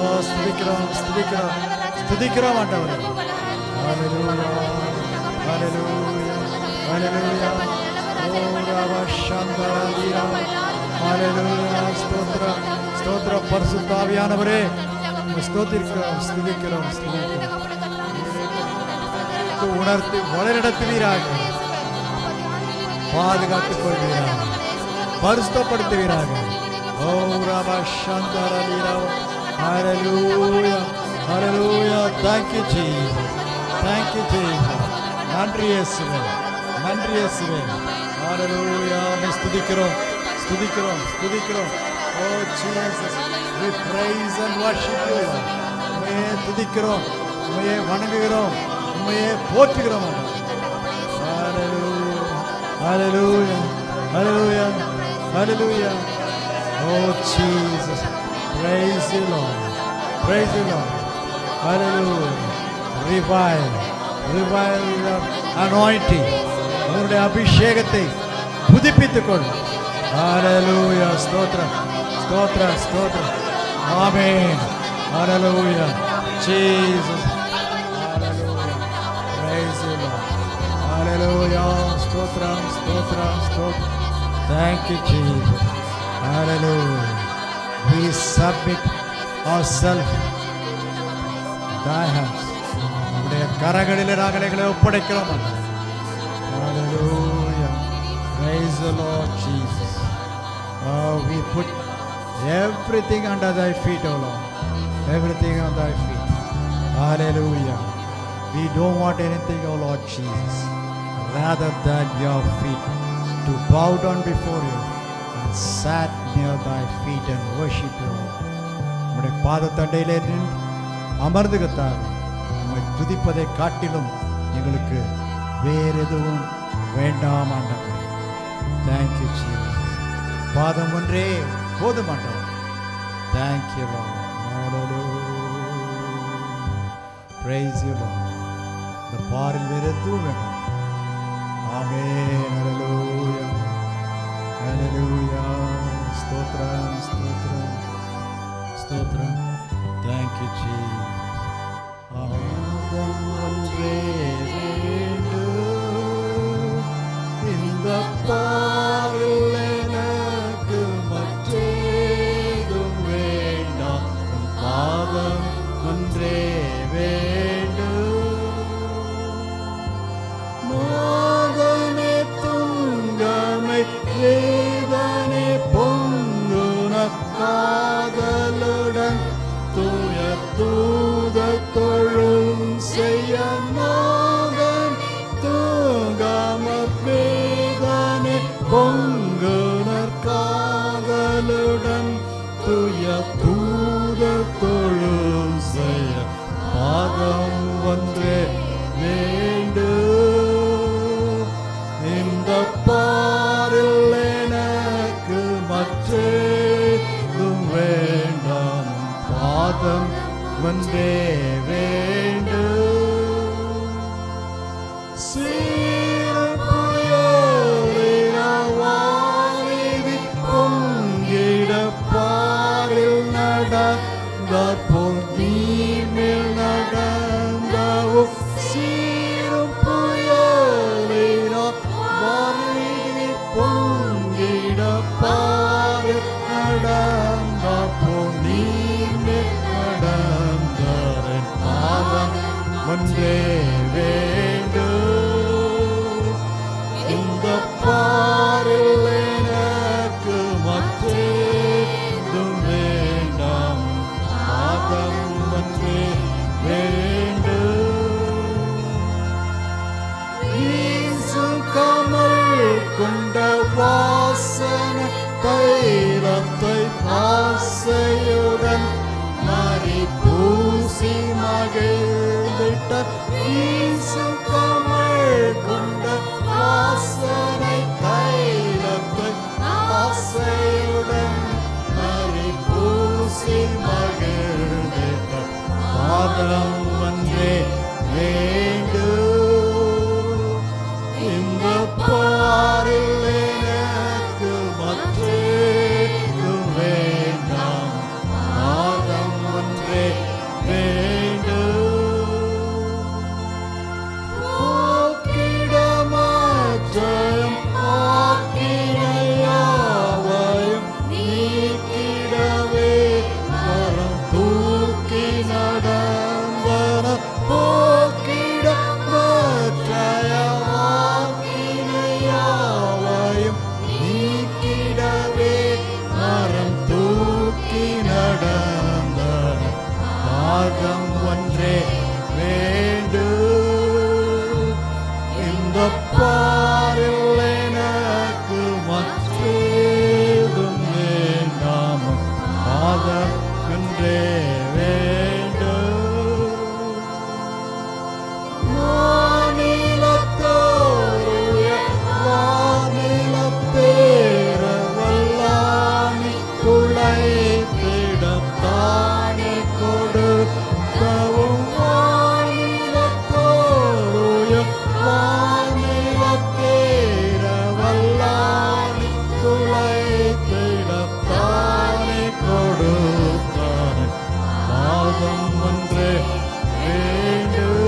Speaker 3: Oh, ஸ்துதிக்கிறோம், ஸ்துதிக்கிறோம், ஸ்துதிக்கிறோம் ஆண்டவரே. Hallelujah. Hallelujah. Hallelujah. Oh, Rava Shandara Midava. Hallelujah. ஸ்தோத்திரம், ஸ்தோத்திரம் பரிசுத்த ஆவியானவரே. ஸ்தோத்திரிக்கிறோம், ஸ்துதிக்கிறோம், ஸ்துதிக்கிறோம். உணர்த்தி வழிநடத்துவீராக, பாதுகாத்துக் கொள்வீராக, பரிசுத்தப்படுத்துவீராக. ஓ ரபா சந்தரா லீரவ. Hallelujah. Hallelujah. Thank you, Jesus. Thank you, Jesus. நன்றி இயேசுவே, நன்றி இயேசுவே. Hallelujah. ஸ்துதிக்கிறோம், ஸ்துதிக்கிறோம், ஸ்துதிக்கிறோம். Oh Jesus, we praise and worship you, Lord. உம்மையே துதிக்கிறோம், உம்மையே வணங்குகிறோம், உம்மையே போற்றுகிறோம். Hallelujah, hallelujah, hallelujah, hallelujah. Oh Jesus, praise you, Lord, praise you, Lord. Hallelujah. Revive, revive your anointing. உங்களுடைய அபிஷேகத்தை புதுப்பித்துக்கொள். Hallelujah. ஸ்தோத்திரம், ஸ்தோத்திரம், ஸ்தோத்திரம். Amen. Hallelujah. Jesus. Hallelujah. Praise you, Lord. Hallelujah. Stotram, stotram, stotram. Thank you, Jesus. Hallelujah. We submit ourselves in thy hands. நம்முடைய கரங்களிலே நாங்கள் எங்களை ஒப்படைக்கிறோம். Hallelujah. Praise the Lord Jesus. Oh, we put everything under thy feet, O Lord. Everything on thy feet. Hallelujah. We don't want anything, O Lord Jesus, rather than your feet, to bow down before you and sat near thy feet and worship you. உம்முடைய பாதத்தண்டையிலே நின்று அமர்ந்து கர்த்தாவே, உம்மை துதிப்பதை காட்டிலும் எங்களுக்கு வேறு எதுவும் வேண்டாம் ஆண்டவரே. Thank you, Jesus. பாதம் ஒன்றே போதும் ஆண்டவரே. Thank you, Lord. Hallelujah. Praise you, Lord. இந்த பாரில் வேறு எதுவும் வேண்டாம். Amen. Hallelujah. Hallelujah. ஸ்தோத்திரம், ஸ்தோத்திரம், ஸ்தோத்திரம். Thank you, Jesus. பாதம் ஒன்றே வேண்டும், இந்த பாரில் எனக்கு மற்றேதும் வேண்டாம். பாதம் ஒன்றே வேண்டும். மோதனை துங்கமை வேதனை பொங்குன காதலுடன் தூய தூத தொழும் செய்ய மோதன் தூங்காம வேதனை பொங்குனர் காதலுடன் தூய தூத தொழும் செய்ய பாதம் ஒன்றே வேண்டும். இந்த பாரில் எனக்கு மற்றேதும் வேண்டாம். பாதம் ஒன்றே வேண்டும். சீரு புயலின வாரிதி பொங்கிட பாரில் நடந்தாற்போல் நீர் மேல் நடந்தவும் சீரும் புயலின பூசி மகிழ்ந்திட்ட வீசும் கமழ் கொண்ட வாசனை தைலத்தை ஆசையுடன் மறி பூசி மகிழ்ந்திட்ட பாதம் ஒன்றே வேண்டும். இந்த பாரில் எனக்கு மற்றேதும் வேண்டாம். பாதம் ஒன்றே வேண்டும். போக்கிடமாற்றம் ஆக்கினையாவையும் நீக்கிடவே மரம் தூக்கி நடந்தன. போக்கிடமாற்றையாவையும் நீக்கிடவே மரம் தூக்கி நடந்தன. பாதம் ஒன்றே வேண்டும். இந்த பாரில் எனக்கு மற்றேதும் வேண்டாம். பாதம் ஒன்றே வேண்டும். வானிலத்தோருய வானிலப்பேர வல்லானி குலைத்திடத்தானே கொடுக்கவும். வானிலத்தோருய வானிலப்பேர வல்லானி குலைத்திடத்தானே கொடுத்தானே. பாதம் ஒன்றே வேண்டும்.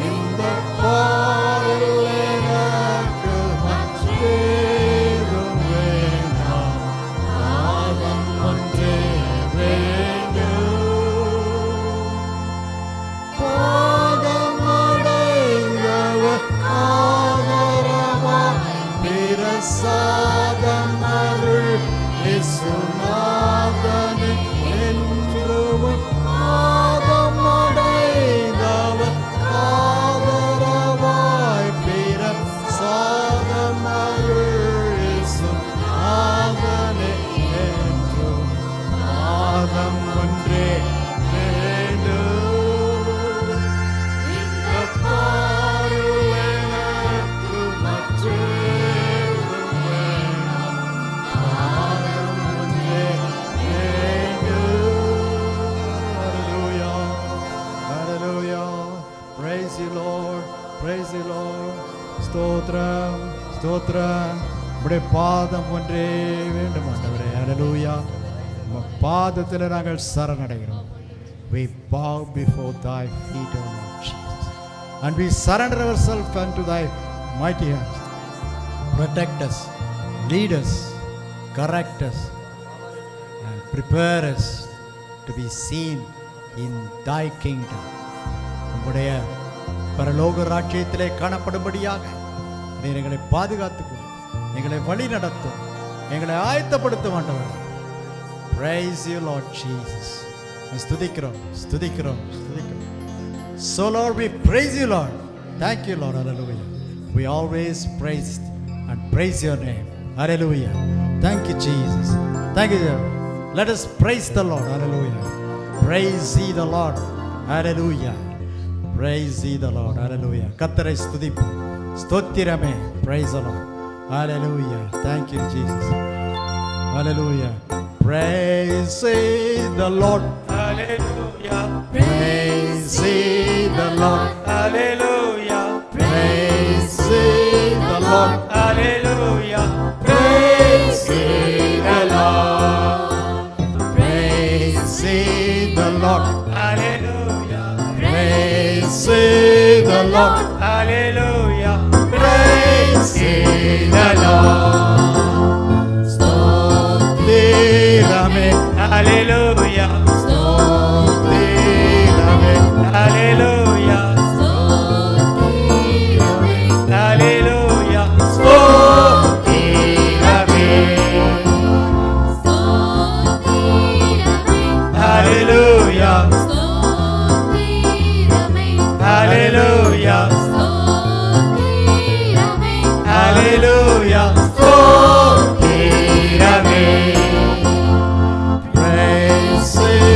Speaker 3: இந்த பாரில் எனக்கு மற்றேதும் வேண்டாம். பாதம் ஒன்றே வேண்டும். பாதமடைந்தவர் ஆதரவாய் பிரசாதம் அருள் இயேசுநாதனே என்றும். பாதமடைந்தவர் ஆதரவாய் பிரசாதம் அருள் இயேசுநாதனே என்றும். பாதம் ஒன்றே வேண்டும். இந்த பாரில் எனக்கு மற்றேதும் வேண்டாம். பாதம் ஒன்றே வேண்டும். Hallelujah. Hallelujah. Praise you, Lord. Praise you, Lord. ஸ்தோத்திரம் ஸ்தோத்திரம். உம்முடைய பாதம் ஒன்றே வேண்டும் ஆண்டவரே. Hallelujah. உம்முடைய பாதத்தில் நாங்கள் சரணடைகிறோம். We bow before thy feet, O Lord Jesus. And we surrender ourselves unto thy mighty hands. Protect us, lead us, correct us, and prepare us to be seen in thy kingdom. உம்முடைய பரலோக ராஜ்யத்திலே காணப்படும்படியாக நீர் எங்களை பாதுகாத்துக்கும், எங்களை வழி நடத்தும், எங்களை ஆயத்தப்படுத்தும் ஆண்டவர். Praise you, Lord Jesus. ஸ்துதிக்கிறோம் ஸ்துதிக்கிறோம் ஸ்துதிக்கிறோம். So Lord, we praise you, Lord. Thank you, Lord. Hallelujah. We always praise and praise your name. Hallelujah. Thank you, Jesus. Thank you. Let us praise the Lord. Hallelujah. Praise ye the Lord. Hallelujah. Praise ye the Lord. Hallelujah. கர்த்தரை ஸ்துதிப்போம். ஸ்தோத்திரமே. Praise the Lord. Hallelujah. Thank you, Jesus. Hallelujah. Praise ye the Lord.
Speaker 8: Hallelujah.
Speaker 3: Praise ye the Lord.
Speaker 8: Hallelujah.
Speaker 3: Praise ye the Lord.
Speaker 8: Hallelujah.
Speaker 3: Praise ye the Lord. Praise ye the Lord.
Speaker 8: Hallelujah.
Speaker 3: Praise ye the Lord.
Speaker 8: Hallelujah.
Speaker 3: Praise ye the Lord. Stottirame.
Speaker 8: Hallelujah.
Speaker 3: Stottirame.
Speaker 8: Hallelujah. Hallelujah.
Speaker 3: Stottirame.
Speaker 8: Hallelujah. Hallelujah. Hallelujah.
Speaker 3: Stottirame. Praise ye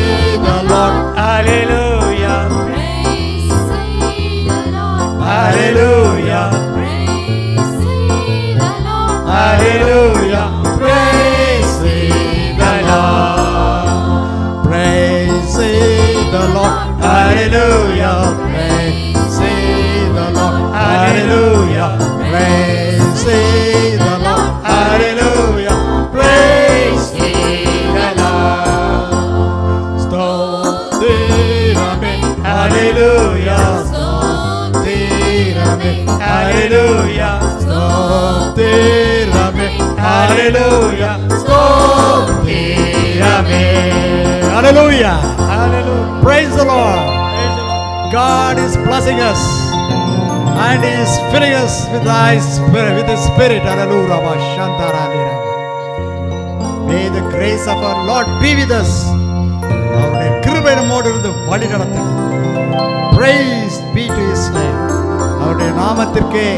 Speaker 3: Amen. Hallelujah.
Speaker 8: Hallelujah.
Speaker 3: Praise the Lord.
Speaker 8: Praise the Lord.
Speaker 3: God is blessing us and He is filling us with His Spirit. Hallelujah. May the grace of our Lord be with us. அவருடைய கிருபை நம்மோடு இருந்து வழி நடத்தணும். Praise be to His name. அவருடைய நாமத்திற்கே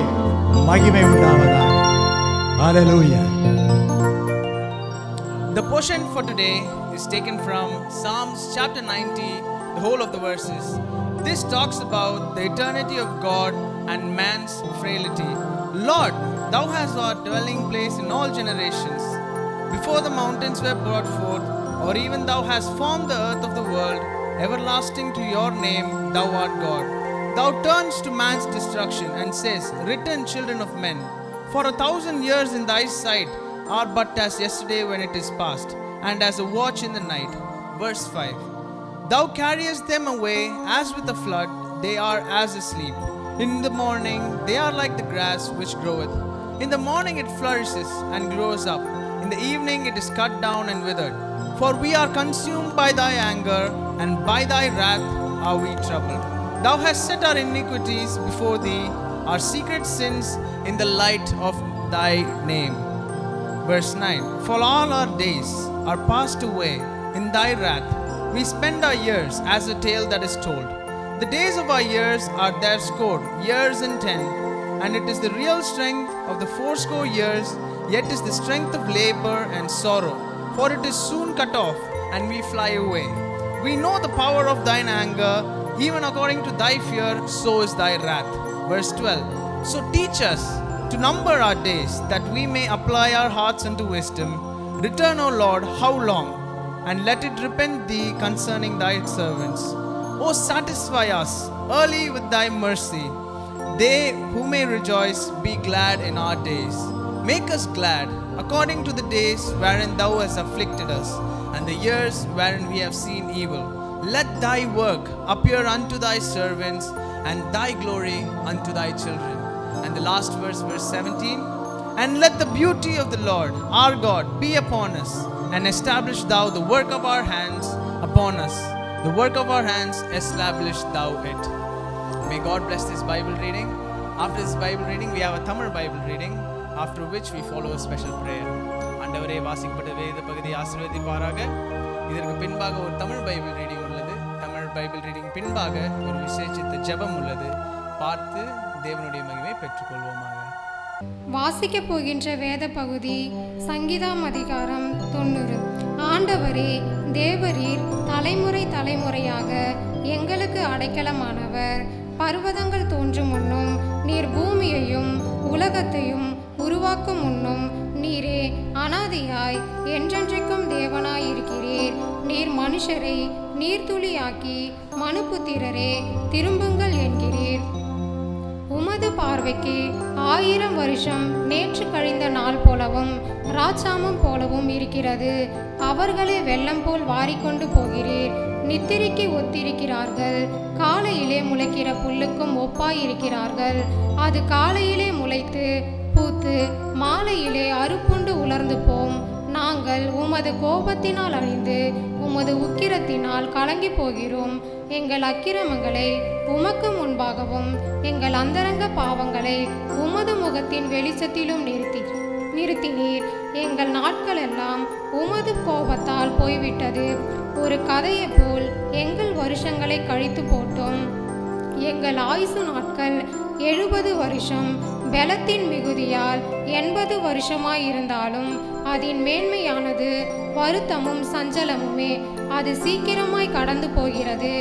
Speaker 3: மகிமை உண்டாவதாக. Hallelujah.
Speaker 1: The portion for today is taken from Psalms chapter 90, the whole of the verses. This talks about the eternity of God and man's frailty. Lord, thou hast our dwelling place in all generations. Before the mountains were brought forth, or even thou hast formed the earth of the world, everlasting to your name, thou art God. Thou turnest to man's destruction and says, Return, children of men, for 1,000 years in thy sight are but as yesterday when it is past, and as a watch in the night. Verse 5. Thou carriest them away as with a flood, they are as asleep. In the morning they are like the grass which groweth. In the morning it flourishes and grows up. In the evening it is cut down and withered. For we are consumed by thy anger, and by thy wrath are we troubled. Thou hast set our iniquities before thee, our secret sins in the light of thy name. Verse 9. For all our days are passed away in thy wrath. We spend our years as a tale that is told. The days of our years are there scored, years and 10. And it is the real strength of the 80 years, yet is the strength of labor and sorrow. For it is soon cut off, and we fly away. We know the power of thine anger, even according to thy fear, so is thy wrath. Verse 12. So teach us to number our days, that we may apply our hearts unto wisdom. Return, O Lord, how long? And let it repent thee concerning thy servants. O satisfy us early with thy mercy. They who may rejoice, be glad in our days. Make us glad according to the days wherein thou hast afflicted us, and the years wherein we have seen evil. Let thy work appear unto thy servants, and thy glory unto thy children. And the last verse, verse 17. And let the beauty of the Lord our God be upon us, and establish thou the work of our hands upon us. The work of our hands establish thou it. May God bless this Bible reading. After this Bible reading, we have a Tamil Bible reading, after which we follow a special prayer. ஆண்டவரே, வாசிக்கப்பட்ட வேத பகுதி ஆசீர்வதிப்பாராக. இதற்கு பின்பாக ஒரு Tamil Bible reading உள்ளது. Tamil Bible reading பின்பாக ஒரு விசேஷித்த ஜெபம் உள்ளது. பார்த்து தேவனுடைய மகிமை பெற்றுக்கொள்வோமாக.
Speaker 9: வாசிக்க போகின்ற வேத பகுதி சங்கீதம் அதிகாரம் 90. ஆண்டவரே, தேவரீர் தலைமுறை தலைமுறையாக எங்களுக்கு அடைக்கலமானவர். பர்வதங்கள் தோன்றும் முன்னும் நீர் பூமியையும் உலகத்தையும் உருவாக்கும் முன்னும் நீரே அனாதியாய் என்றென்றைக்கும் தேவனாயிருக்கிறீர். நீர் மனுஷரை நீர்த்துளியாக்கி மனுபுத்திரரே திரும்புங்கள் என்கிறீர். உமது பார்வைக்கு 1000 வருஷம் நேற்று கழிந்த நாள் போலவும் ராட்சாமம் போலவும் இருக்கிறது. அவர்களை வெள்ளம் போல் வாரிக்கொண்டு போகிறீர். நித்திரைக்கு ஒத்திருக்கிறார்கள். காலையிலே முளைக்கிற புல்லுக்கும் ஒப்பாயிருக்கிறார்கள். அது காலையிலே முளைத்து பூத்து மாலையிலே அறுப்புண்டு உலர்ந்து போம். நாங்கள் உமது கோபத்தினால் அழிந்து உமது உக்கிரத்தினால் கலங்கி போகிறோம். எங்கள் அக்கிரமங்களை உமக்கு முன்பாகவும் எங்கள் அந்தரங்க பாவங்களை உமது முகத்தின் வெளிச்சத்திலும் நிறுத்தினீர். எங்கள் நாட்கள் எல்லாம் உமது கோபத்தால் போய்விட்டது. ஒரு கதையை போல் எங்கள் வருஷங்களை கழித்து போட்டோம். எங்கள் ஆயுசு நாட்கள் 70 வருஷம். பலத்தின் மிகுதியால் 80 வருஷமாயிருந்தாலும் அதன் மேன்மையானது வருத்தமும் சஞ்சலமுமே. அது சீக்கிரமாய் கடந்து போகிறது.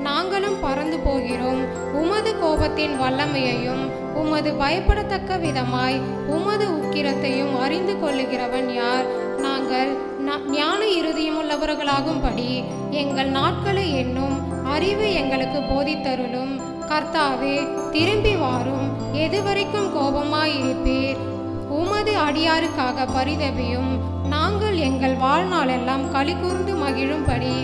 Speaker 9: நாங்களும் பறந்து போகிறோம். உமது கோபத்தின் வல்லமையையும் உமது பயப்படத்தக்க விதமாய் உமது உக்கிரத்தையும் அறிந்து கொள்ளுகிறவன் யார்? நாங்கள் ஞான இருதயமுள்ளவர்களாகும்படி எங்கள் நாட்களை எண்ணும் அறிவு எங்களுக்கு போதித்தருளும். கர்த்தாவே, திரும்பி வாரும். எதுவரைக்கும் கோபமாயிருப்பீர்? உமது அடியாருக்காக பரிதபியும். நாங்கள் எங்கள் வாழ்நாளெல்லாம் களி கூர்ந்து மகிழும்படி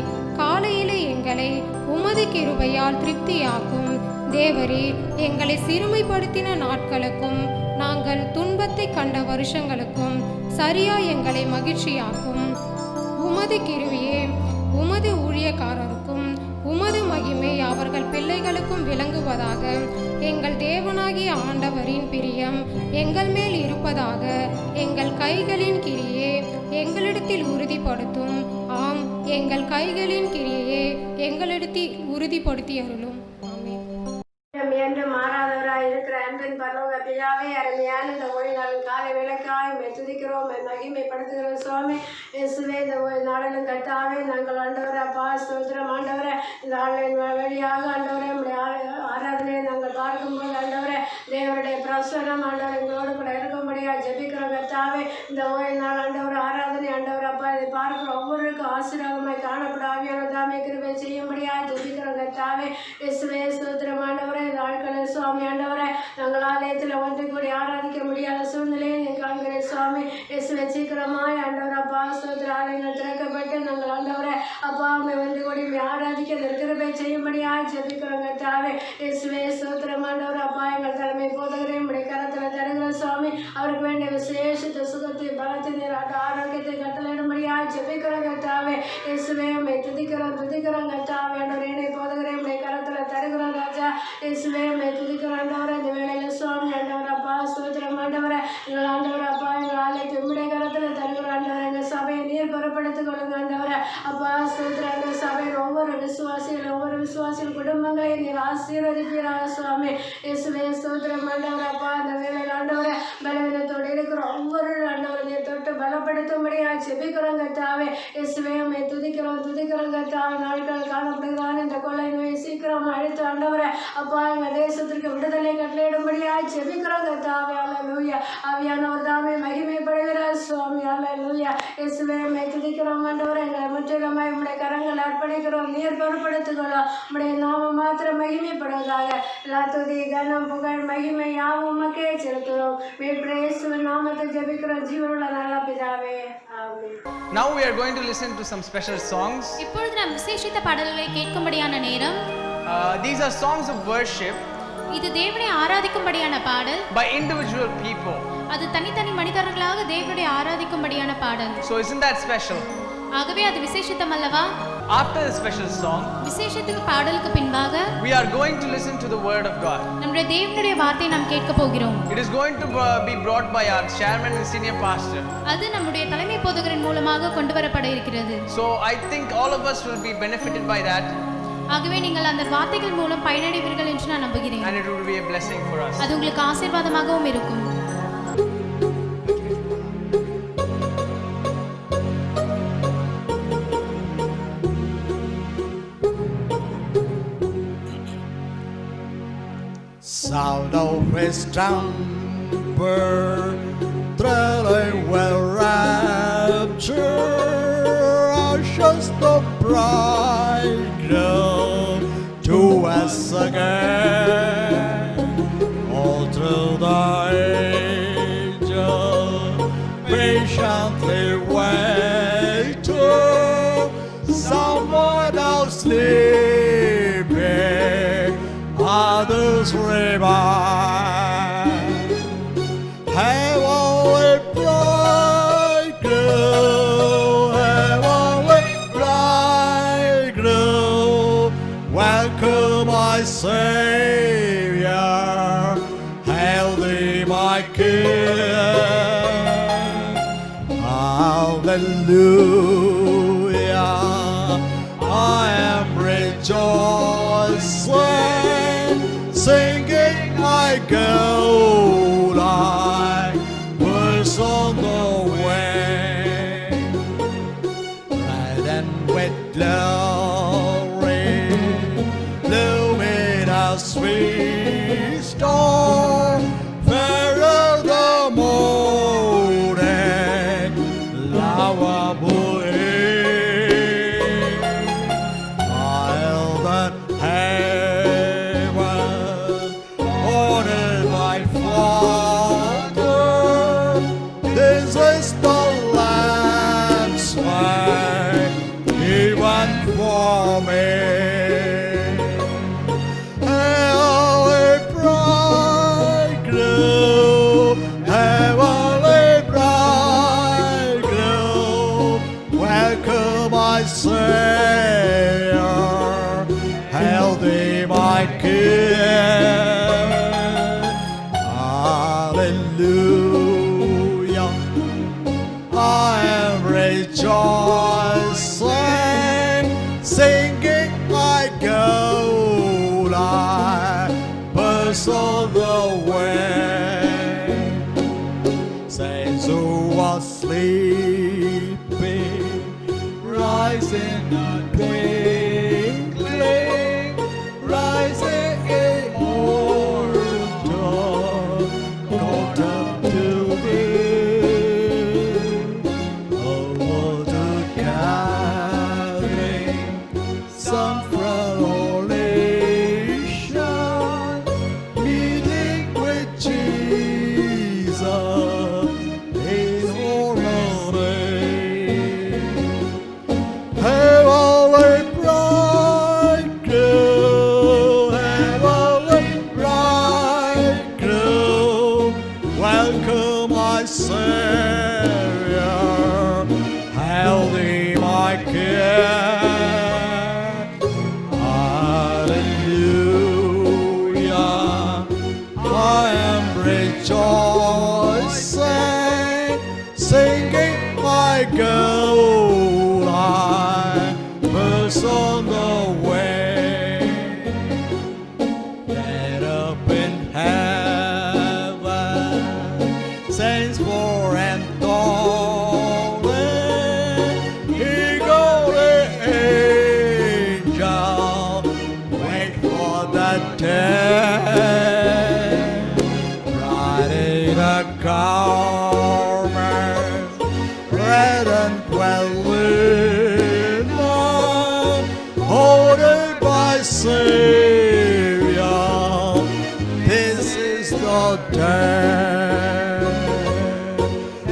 Speaker 9: காலையிலே எங்களை உமது கிருபையால் திருப்தியாக்கும். தேவரீர், எங்களை சிறுமைப்படுத்தின நாட்களுக்கும் நாங்கள் துன்பத்தை கண்ட வருஷங்களுக்கும் சரியாய் எங்களை மகிழ்ச்சியாக்கும். உமது கிருபையே உமது ஊழியக்காரருக்கும் உமது மகிமை அவர்கள் பிள்ளைகளுக்கும் விளங்குவதாக. எங்கள் தேவனாகிய ஆண்டவரின் பிரியம் எங்கள் மேல் இருப்பதாக. எங்கள் கைகளின் கிரியே எங்களிடத்தில் உறுதிப்படுத்தும். ஆம், எங்கள் கைகளின் கிரியையே எங்களிடத்தில் உறுதிப்படுத்தி அருளும். ஆமென்.
Speaker 10: என்று மாறாதவராய் இருக்கிற அன்பின் பரலோக பிதாவே, அருமையான இந்த ஓய்வு நாளின் காலை விளக்காய் துதிக்கிறோம், மகிமைப்படுத்துகிறோம் சுவாமி. இயேசுவே, இந்த ஓய்வு நாளிலும் கர்த்தாவே நாங்கள் ஆண்டவரே அப்பா ஸ்தோத்திரம் ஆண்டவரே. இந்த ஆன்லைன் வழியாக ஆண்டவரே உடைய ஆராதனையை நாங்கள் பார்க்கும்போது ஆண்டவரே தேவனுடைய பிரசனம் ஆண்டவர் எங்களோடு கூட இருக்கும்படியா ஜெபிக்கிறோம் கர்த்தாவே. இந்த ஓய்வு நாள் ஆண்டவர் ஆராதனை ஆண்டவர் அப்பா இதை பார்க்கிற ஒவ்வொருவருக்கும் ஆசீர்வாதமாய் காணப்பட ஆவியான தாமே கிருபை செய்யும்படியா ஜெபிக்கிறோம் கர்த்தாவே. இயேசுவே ஸ்தோத்திரம் ஆண்டவரே. இந்த ஆட்களில் சுவாமி ஆண்டவரே நாங்கள் ஆலயத்தில் ஒன்று கூடி ஆராதிக்க முடியாத சூழ்நிலையை காண்கிறேன் சுவாமி. இயேசுவே சீக்கிரமாய் ஆண்டவர் அப்பா ஸ்தோத்திர ஆலயங்கள் திறக்கப்பட்டு நாங்கள் ஆண்டவரே அப்பா ஒன்று கூடி ஆராதிக்க கிருபை செய்யும்படியாய் ஜெபிக்கிறோம் கர்த்தாவே. இயேசுவே ஸ்தோத்திரம் ஆண்டவர் அப்பா எங்கள் தலைமை போதகரையும் உடைய கரத்தில் தருகிற சுவாமி. அவருக்கு வேண்டிய விசேஷத்தை சுகத்தை பலத்தை நீராட்ட ஆரோக்கியத்தை கட்டளையிடும்படியாய் ஜெபிக்கிறோம் கர்த்தாவே. இயேசுவே உம்மை துதிக்கிறோம் கர்த்தாவே. ஆண்டவர் என்னை போதகரையும் உடைய கரத்தில் தருகிறோம் ராஜா. இயேசுவே உம்மை துதிக்கிறோம் ஆண்டவரே. இந்த வேளையில் சுவாமி ஆண்டவர் அப்பா ஸ்தோத்திரம் ஆண்டவரே. எங்கள் ஆண்டவர் அப்பா எங்கள் ஆலயத்தை உம்முடைய கரத்தில் தருகிறோம் ஆண்டவரே. எங்கள் சபையை நீர் பொறுப்படுத்திக் கொள்ளுங்க ஆண்டவரே அப்பா ஸ்தோத்திரம். எங்கள் சபையில் ஒவ்வொரு விசுவாசிகள் குடும்பங்களை நீர் ஆசீர்வதிப்பீராக சுவாமி. இயேசுவே ஸ்தோத்திரம் ஆண்டவர் அப்பா அந்த வேளையில் ஆண்டவரே பலவீனத்தோடு இருக்கிற ஒவ்வொரு ஆண்டவர் நீர் தொட்டு பலப்படுத்தும்படியாக ஜெபிக்கிறோம் கர்த்தாவே. இயேசுவே உம்மை துதிக்கிறோம் கர்த்தாவே. நாட்கள் காணப்படுகிறான் இந்த கொள்ளை நோயை சீக்கிரம் அழித்து ஆண்டவரே அப்பா எங்கள் தேசத்திற்கு விடுதலை கட்டளையிடும்படியாக ஜெபிக்கிறோம் கர்த்தாவே. அல்லேலூயா. ஆவியானவர் தாமே மகிமைப்படுகிறார் சுவாமி. அல்லேலூயா. இயேசுவே உம்மை துதிக்கிறோம் ஆண்டவரே. எங்களை முற்றிலுமாய் உம்முடைய கரங்கள் அர்ப்பணிக்கிறோம். நீர் பொறுப்படுத்துகிறோம். உம்முடைய நாமம் மாத்திரம் மகிமைப்படுவதாக. எல்லா துதி கனம் புகழ் மகிமை யாவும் உமக்கே செலுத்துகிறோம். மீட்பர் இயேசுவின் நாமத்தில் ஜெபிக்கிறோம் ஜீவனுள்ள நல்ல பிதாவே. ஆமென்.
Speaker 1: Now we are going to listen to some special songs.
Speaker 4: இப்பொழுது நாம் விசேஷித்த பாடல்களை கேட்கும்படியான நேரம்.
Speaker 1: These are songs of worship
Speaker 4: இது தேவனை ஆராதிக்கும்படியான பாடல்.
Speaker 1: by individual people.
Speaker 4: அது தனித்தனி மனிதர்களாக தேவனை ஆராதிக்கும்படியான பாடல்.
Speaker 1: So isn't that special?
Speaker 4: ஆகவே அது விசேஷித்தம் அல்லவா?
Speaker 1: After the special song,
Speaker 4: விசேஷத்துக்கு பாடலுக்கு பின்பாக
Speaker 1: we are going to listen to the word of God.
Speaker 4: நம்முடைய தேவனுடைய வார்த்தையை நாம் கேட்க போகிறோம்.
Speaker 1: It is going to be brought by our chairman and senior pastor.
Speaker 4: அது நம்முடைய தலைமை போதகரின் மூலமாக கொண்டு வரப்பட இருக்கிறது.
Speaker 1: So I think all of us will be benefited by that.
Speaker 4: ஆகவே நீங்கள் அந்த வார்த்தைகள் மூலம் பயனடைவீர்கள் என்று நான் நம்புகிறேன்.
Speaker 1: And it will be a blessing for us.
Speaker 4: அது உங்களுக்கு ஆசீர்வாதமாகவும் இருக்கும்.
Speaker 3: Sound of his trumpet, thrilling with rapture, ushers the bridegroom to us again. All through the ages, patiently waiting, someone else sleeping, others revive. Heavenly bridegroom, heavenly bridegroom, welcome my Savior, hail thee my King. Hallelujah, I am rejoicing, singing I go like birds on the wing, riding with glory, luminous sweet star, fairer the morning, lovable I'll that heaven ordered by Father. This is the Lamb's way given for me. Heavenly bridegroom, heavenly bridegroom, welcome Savior, hail thee my King. Hallelujah, I am rejoicing, singing I go, I pursue the way. Saints who are sleeping, rising and twinkling, rising in mortal, caught up to thee. Over the gathering, some frail old nation, meeting with Jesus in harmony. Heavenly bridegroom, heavenly bridegroom, welcome my Savior, hail thee my King. Hallelujah, I am rejoicing, singing my goal, I pursue the way. Get up in heaven, saints four and fallen, eagle the angel, wait for that day. Bright in a garment, red and well lit, holding by Savior, this is the day.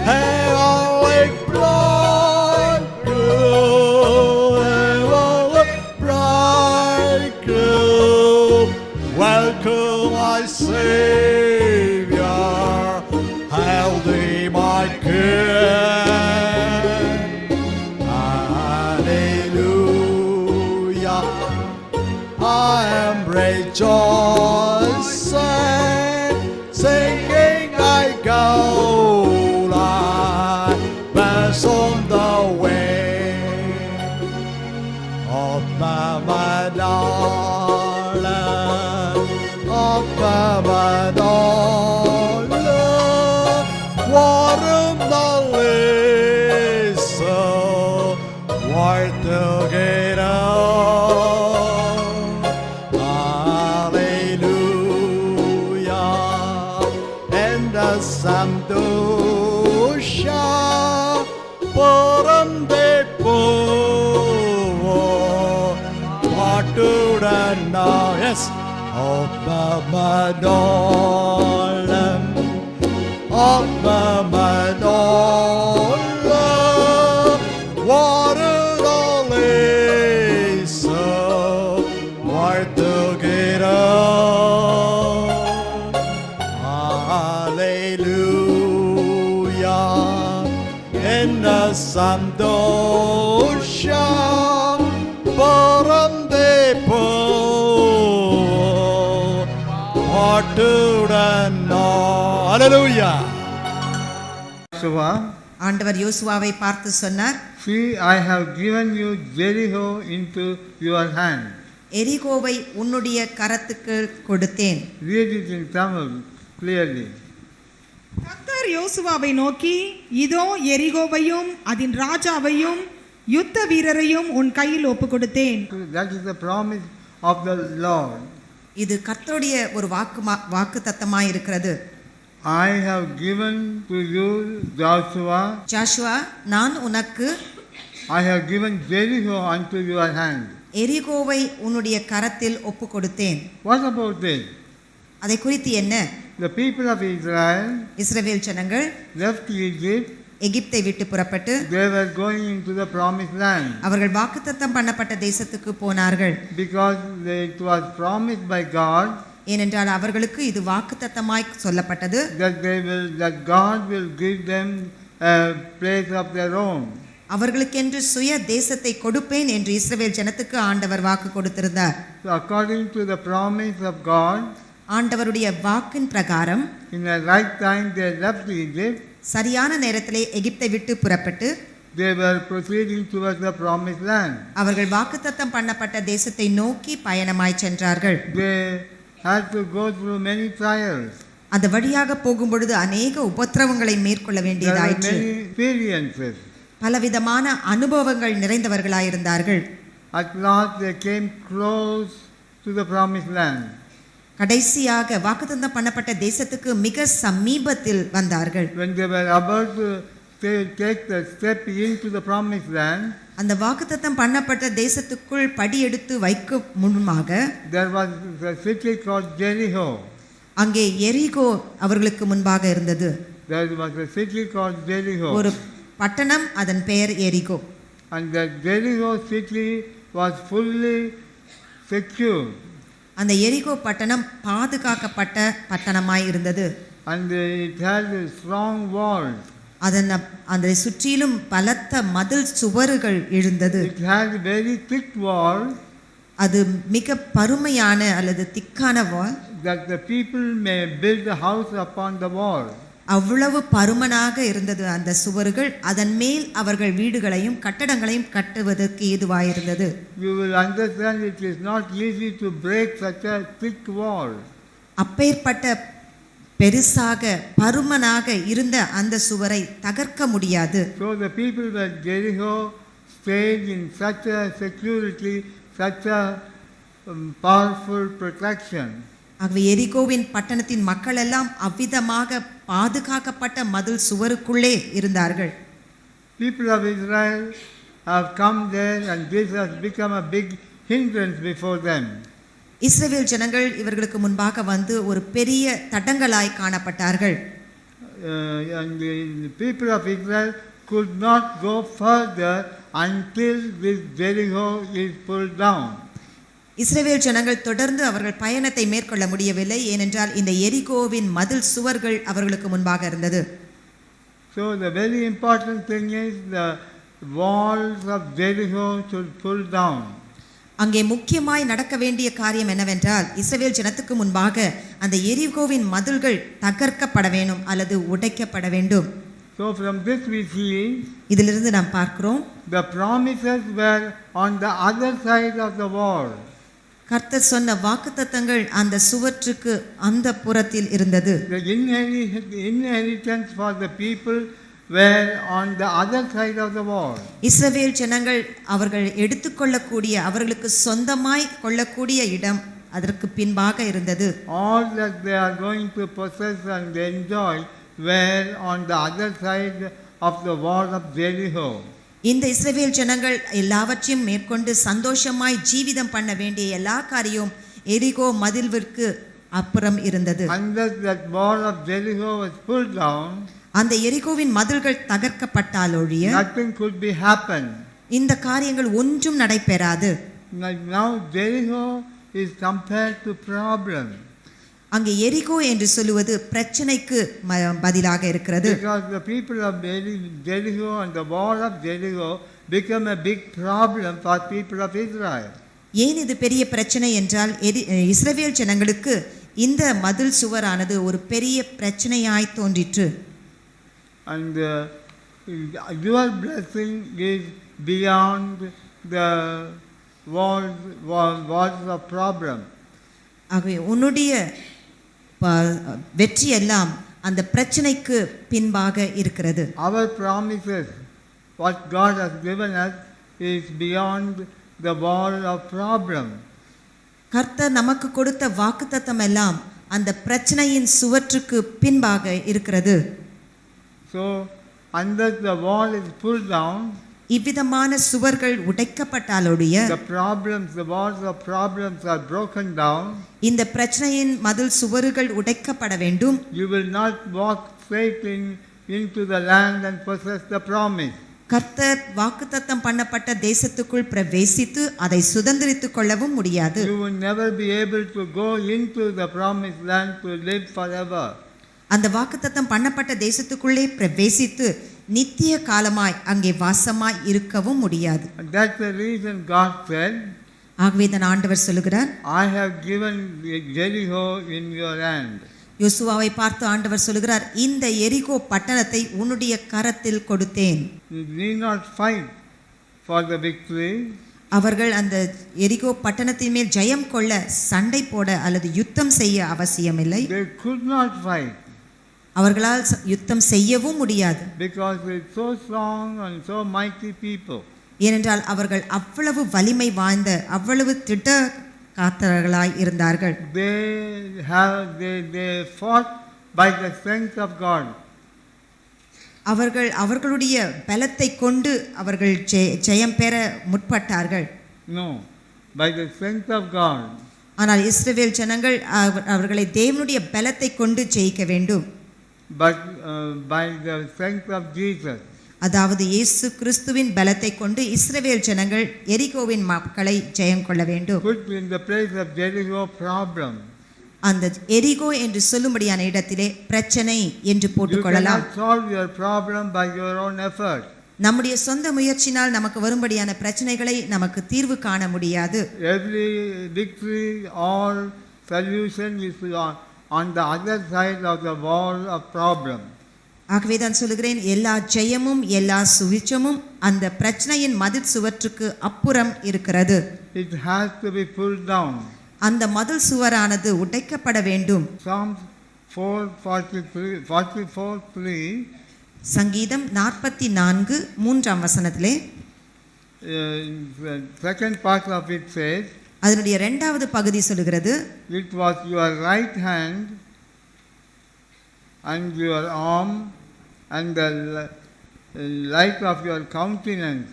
Speaker 3: Heavenly bridegroom, heavenly bridegroom, welcome my Savior, hail thee my King. Hallelujah, I am rejoicing, singing I go, I pass on the way of my darling, of my darling, warm the lisa, white together. Hallelujah, and the Santosha, Param de Po, Paturana, yes, of the Madonna, of the Madonna, water the lace, white together. Hallelujah, in the Santosha, Param de Po, Paturana. Hallelujah.
Speaker 8: Joshua,
Speaker 11: ஆண்டவர் யோசுவாவை பார்த்து சொன்னார்,
Speaker 8: see, I have given you Jericho into your hand.
Speaker 11: எரிகோவை உன்னுடைய கரத்துக்கு கொடுத்தேன்.
Speaker 8: Read it in Tamil clearly.
Speaker 12: கர்த்தர் யோசுவாவை நோக்கி, இதோ எரிகோவையும் அதன் ராஜாவையும் யுத்த வீரரையும் உன் கையில் ஒப்பு கொடுத்தேன்.
Speaker 8: That is the promise of the Lord.
Speaker 11: இது கர்த்தருடைய ஒரு வாக்கு தத்தமாய் இருக்கிறது.
Speaker 8: I have given to you, Joshua,
Speaker 11: Joshua, நான் உனக்கு
Speaker 8: I have given Jericho unto your hand.
Speaker 11: எரிகோவை உன்னுடைய கரத்தில் ஒப்பு கொடுத்தேன்.
Speaker 8: What about this?
Speaker 11: அதை குறித்து என்ன?
Speaker 8: The people of Israel
Speaker 11: இஸ்ரவேல் ஜனங்கள்
Speaker 8: left Egypt.
Speaker 11: எகிப்தை விட்டு புறப்பட்டு
Speaker 8: They were going into the promised land.
Speaker 11: அவர்கள் வாக்குத்தத்தம் பண்ணப்பட்ட தேசத்துக்கு போனார்கள்.
Speaker 8: Because it was promised by God
Speaker 11: ஏனென்றால் அவர்களுக்கு இது வாக்குத்தத்தமாய் சொல்லப்பட்டது.
Speaker 8: that God will give them a place of their own.
Speaker 11: அவர்களுக்கென்று சுய தேசத்தை கொடுப்பேன் என்று இஸ்ரவேல் ஜனத்துக்கு ஆண்டவர் வாக்கு கொடுத்திருந்தார்.
Speaker 8: So according to the promise of God,
Speaker 11: ஆண்டவருடைய வாக்கின் பிரகாரம்
Speaker 8: in the right time they left Egypt.
Speaker 11: சரியான நேரத்திலே எகிப்தை விட்டு புறப்பட்டு
Speaker 8: They were proceeding towards the promised land.
Speaker 11: அவர்கள் வாக்குத்தத்தம் பண்ணப்பட்ட தேசத்தை நோக்கி பயணமாய் சென்றார்கள்.
Speaker 8: They had to go through many trials.
Speaker 11: அந்த வழியாக போகும் பொழுது அநேக உபத்திரவங்களை மேற்கொள்ள
Speaker 8: There were
Speaker 11: வேண்டியதாயிற்று.
Speaker 8: many experiences.
Speaker 11: பலவிதமான அனுபவங்கள் நிறைந்தவர்களாயிருந்தார்கள்.
Speaker 8: At last they came close to the promised land.
Speaker 11: கடைசியாக வாக்குத்தத்தம் பண்ணப்பட்ட தேசத்துக்கு மிக சமீபத்தில் வந்தார்கள்.
Speaker 8: When they were about to take the step into the promised land,
Speaker 11: அந்த வாக்குத்தத்தம் பண்ணப்பட்ட தேசத்துக்குள் படி எடுத்து வைக்கும் முன்பாக
Speaker 8: there was a city called Jericho.
Speaker 11: அங்கே எரிகோ அவர்களுக்கு முன்பாக இருந்தது.
Speaker 8: There was a city called Jericho.
Speaker 11: ஒரு பட்டணம், அதன் பெயர் எரிகோ.
Speaker 8: And that Jericho city was fully secure.
Speaker 11: அந்த எரிகோ பட்டணம் பாதுகாக்கப்பட்ட பட்டணமாய் இருந்தது.
Speaker 8: And it had strong walls.
Speaker 11: அதை சுற்றிலும் பலத்த மதில் சுவறுகள் எழுந்தது.
Speaker 8: It had very thick walls.
Speaker 11: அது மிக பருமையான அல்லது திக்கான வால்.
Speaker 8: That the people may build a house upon the wall.
Speaker 11: அவ்வளவு பருமனாக இருந்தது அந்த சுவர்கள். அதன் மேல் அவர்கள் வீடுகளையும் கட்டடங்களையும் கட்டுவதற்கு ஏதுவாயிருந்தது.
Speaker 8: You will understand it is not easy to break such a thick wall.
Speaker 11: அப்பேற்பட்ட பெருசாக பருமனாக இருந்த அந்த சுவரை தகர்க்க முடியாது.
Speaker 8: So the people of Jericho stayed in such a security, such a powerful protection.
Speaker 11: ஆகவே எரிகோவின் பட்டணத்தின் மக்கள் எல்லாம் அவ்விதமாக பாதுகாக்கப்பட்ட மதில் சுவருக்குள்ளே இருந்தார்கள்.
Speaker 8: People of Israel have come there and this has become a big hindrance before them.
Speaker 11: இஸ்ரவேல் ஜனங்கள் இவர்களுக்கு முன்பாக வந்து ஒரு பெரிய தடங்கலாய் காணப்பட்டார்கள்.
Speaker 8: And the people of Israel could not go further until this Jericho is pulled down.
Speaker 11: இஸ்ரவேல் ஜனங்கள் தொடர்ந்து அவர்கள் பயணத்தை மேற்கொள்ள முடியவில்லை. ஏனென்றால் இந்த எரிகோவின் மதில் சுவர்கள் அவர்களுக்கு முன்பாக இருந்தது.
Speaker 8: So the very important thing is the walls of Jericho should pull down.
Speaker 11: அங்கே முக்கியமாய் நடக்க வேண்டிய காரியம் என்னவென்றால் இஸ்ரவேல் ஜனத்துக்கு முன்பாக அந்த எரிகோவின் மதில்கள் தகர்க்கப்பட வேண்டும் அல்லது உடைக்கப்பட வேண்டும்.
Speaker 8: So from this we see
Speaker 11: இதிலிருந்து நாம் பார்க்கிறோம்
Speaker 8: the promises were on the other side of the wall.
Speaker 11: கர்த்தர் சொன்ன வாக்குத்தத்தங்கள் அந்த சுவற்றுக்கு அந்த புறத்தில் இருந்தது.
Speaker 8: The inheritance for the people were on the other side of the wall.
Speaker 11: இஸ்ரவேல் ஜனங்கள் அவர்கள் எடுத்துக்கொள்ளக்கூடிய அவர்களுக்கு சொந்தமாய் கொள்ளக்கூடிய இடம் அதற்கு பின்பாக இருந்தது.
Speaker 8: All that they are going to possess and enjoy were on the other side of the wall of Jericho.
Speaker 11: இந்த இஸ்ரவேல் ஜனங்கள் எல்லாவற்றையும் மேற்கொண்டு சந்தோஷமாய் ஜீவிதம் பண்ண வேண்டிய எல்லா காரியம் எரிகோ மதில்விற்கு அப்புறம் இருந்தது.
Speaker 8: Unless that wall of Jericho was pulled down,
Speaker 11: அந்த எரிகோவின் மதில்கள் தகர்க்கப்பட்டாலொழிய
Speaker 8: nothing could be happened.
Speaker 11: இந்த காரியங்கள் ஒன்றும் நடைபெறாது.
Speaker 8: Now Jericho is compared to problem.
Speaker 11: அங்கே எரிகோ என்று சொல்லுவது பிரச்சனைக்கு பதிலாக இருக்கிறது.
Speaker 8: Because the people of Jericho and the wall of Jericho become a big problem for people of Israel.
Speaker 11: ஏன் இது பெரிய பிரச்சனை என்றால் இஸ்ரவேல் ஜனங்களுக்கு இந்த மதில் சுவரானது ஒரு பெரிய பிரச்சனையாய் தோன்றிற்று.
Speaker 8: And your blessing is beyond the walls of problem.
Speaker 11: ஆகவே உன்னுடைய வெற்றி எல்லாம் அந்த பிரச்சனைக்கு பின்பாக இருக்கிறது.
Speaker 8: Our promises, what God has given us, is beyond the wall of problem.
Speaker 11: கர்த்தர் நமக்கு கொடுத்த வாக்குத்தத்தம் எல்லாம் அந்த பிரச்சனையின் சுவற்றுக்கு பின்பாக இருக்கிறது.
Speaker 8: So unless the wall is pulled down,
Speaker 11: இவ்விதமான சுவர்கள் உடைக்கப்பட்டாலொழிய
Speaker 8: the walls of problems are broken down,
Speaker 11: இந்த பிரச்சனையின் மதில் சுவர்கள் உடைக்கப்பட வேண்டும்.
Speaker 8: you will not walk straight into the land and possess the promise.
Speaker 11: கர்த்தர் வாக்குத்தத்தம் பண்ணப்பட்ட தேசத்துக்குள் பிரவேசித்து அதை சுதந்திரித்துக் கொள்ளவும் முடியாது.
Speaker 8: You will never be able to go into the promised land to live forever.
Speaker 11: அந்த வாக்குத்தத்தம் பண்ணப்பட்ட தேசத்துக்குள்ளே பிரவேசித்து நித்திய காலமாய் அங்கே வாசமாய் இருக்கவும் முடியாது.
Speaker 8: And that's the reason God said,
Speaker 11: ஆகவே தான் ஆண்டவர் சொல்லுகிறார்,
Speaker 8: I have given Jericho in your hand.
Speaker 11: யோசுவாவை பார்த்து ஆண்டவர் சொல்லுகிறார், இந்த எரிகோ பட்டணத்தை உன்னுடைய கரத்தில் கொடுத்தேன்.
Speaker 8: You need not fight for the victory.
Speaker 11: அவர்கள் அந்த எரிகோ பட்டணத்தின் மேல் ஜெயம் கொள்ள சண்டை போட அல்லது யுத்தம் செய்ய அவசியமில்லை.
Speaker 8: They could not fight
Speaker 11: அவர்களால் யுத்தம் செய்யவும் முடியாது.
Speaker 8: because they are so strong and so mighty people.
Speaker 11: ஏனென்றால் அவர்கள் அவ்வளவு வலிமை வாய்ந்த அவ்வளவு திட்ட காத்தவர்களாய் இருந்தார்கள்.
Speaker 8: They fought by the strength of God.
Speaker 11: அவர்களுடைய பலத்தை கொண்டு அவர்கள் ஜெயம் பெற முற்பட்டார்கள்.
Speaker 8: No, by the strength of God.
Speaker 11: ஆனால் இஸ்ரவேல் ஜனங்கள் அவர்களை தேவனுடைய பலத்தை கொண்டு ஜெயிக்க வேண்டும்.
Speaker 8: But by the strength of Jesus.
Speaker 11: அதாவது இயேசு கிறிஸ்துவின் பலத்தை கொண்டு இஸ்ரவேல் ஜனங்கள் எரிகோவின் மக்களை ஜெயம் கொள்ள வேண்டும்.
Speaker 8: Put in the place of Jericho problem.
Speaker 11: அந்த எரிகோ என்று சொல்லும்படியான இடத்திலே பிரச்சனை என்று போட்டுக்கொள்ளலாம்.
Speaker 8: You cannot solve your problem by your own effort.
Speaker 11: நம்முடைய சொந்த முயற்சினால் நமக்கு வரும்படியான பிரச்சனைகளை நமக்கு தீர்வு காண முடியாது.
Speaker 8: Every victory or solution is on the other side of the wall of problem.
Speaker 11: ஆகவே தான் சொல்லுகிறேன், எல்லா ஜெயமும் எல்லா சுவிச்சமும் அந்த பிரச்சனையின் மதில் சுவற்றுக்கு அப்புறம் இருக்கிறது.
Speaker 8: It has to be pulled down.
Speaker 11: அந்த மதில் சுவரானது உடைக்கப்பட வேண்டும்.
Speaker 8: Psalms 44:3
Speaker 11: சங்கீதம் 44 3ஆம் வசனத்திலே
Speaker 8: second part of it says,
Speaker 11: அதனுடைய இரண்டாவது பகுதி சொல்லுகிறது,
Speaker 8: it was your right hand and your arm and the light of your countenance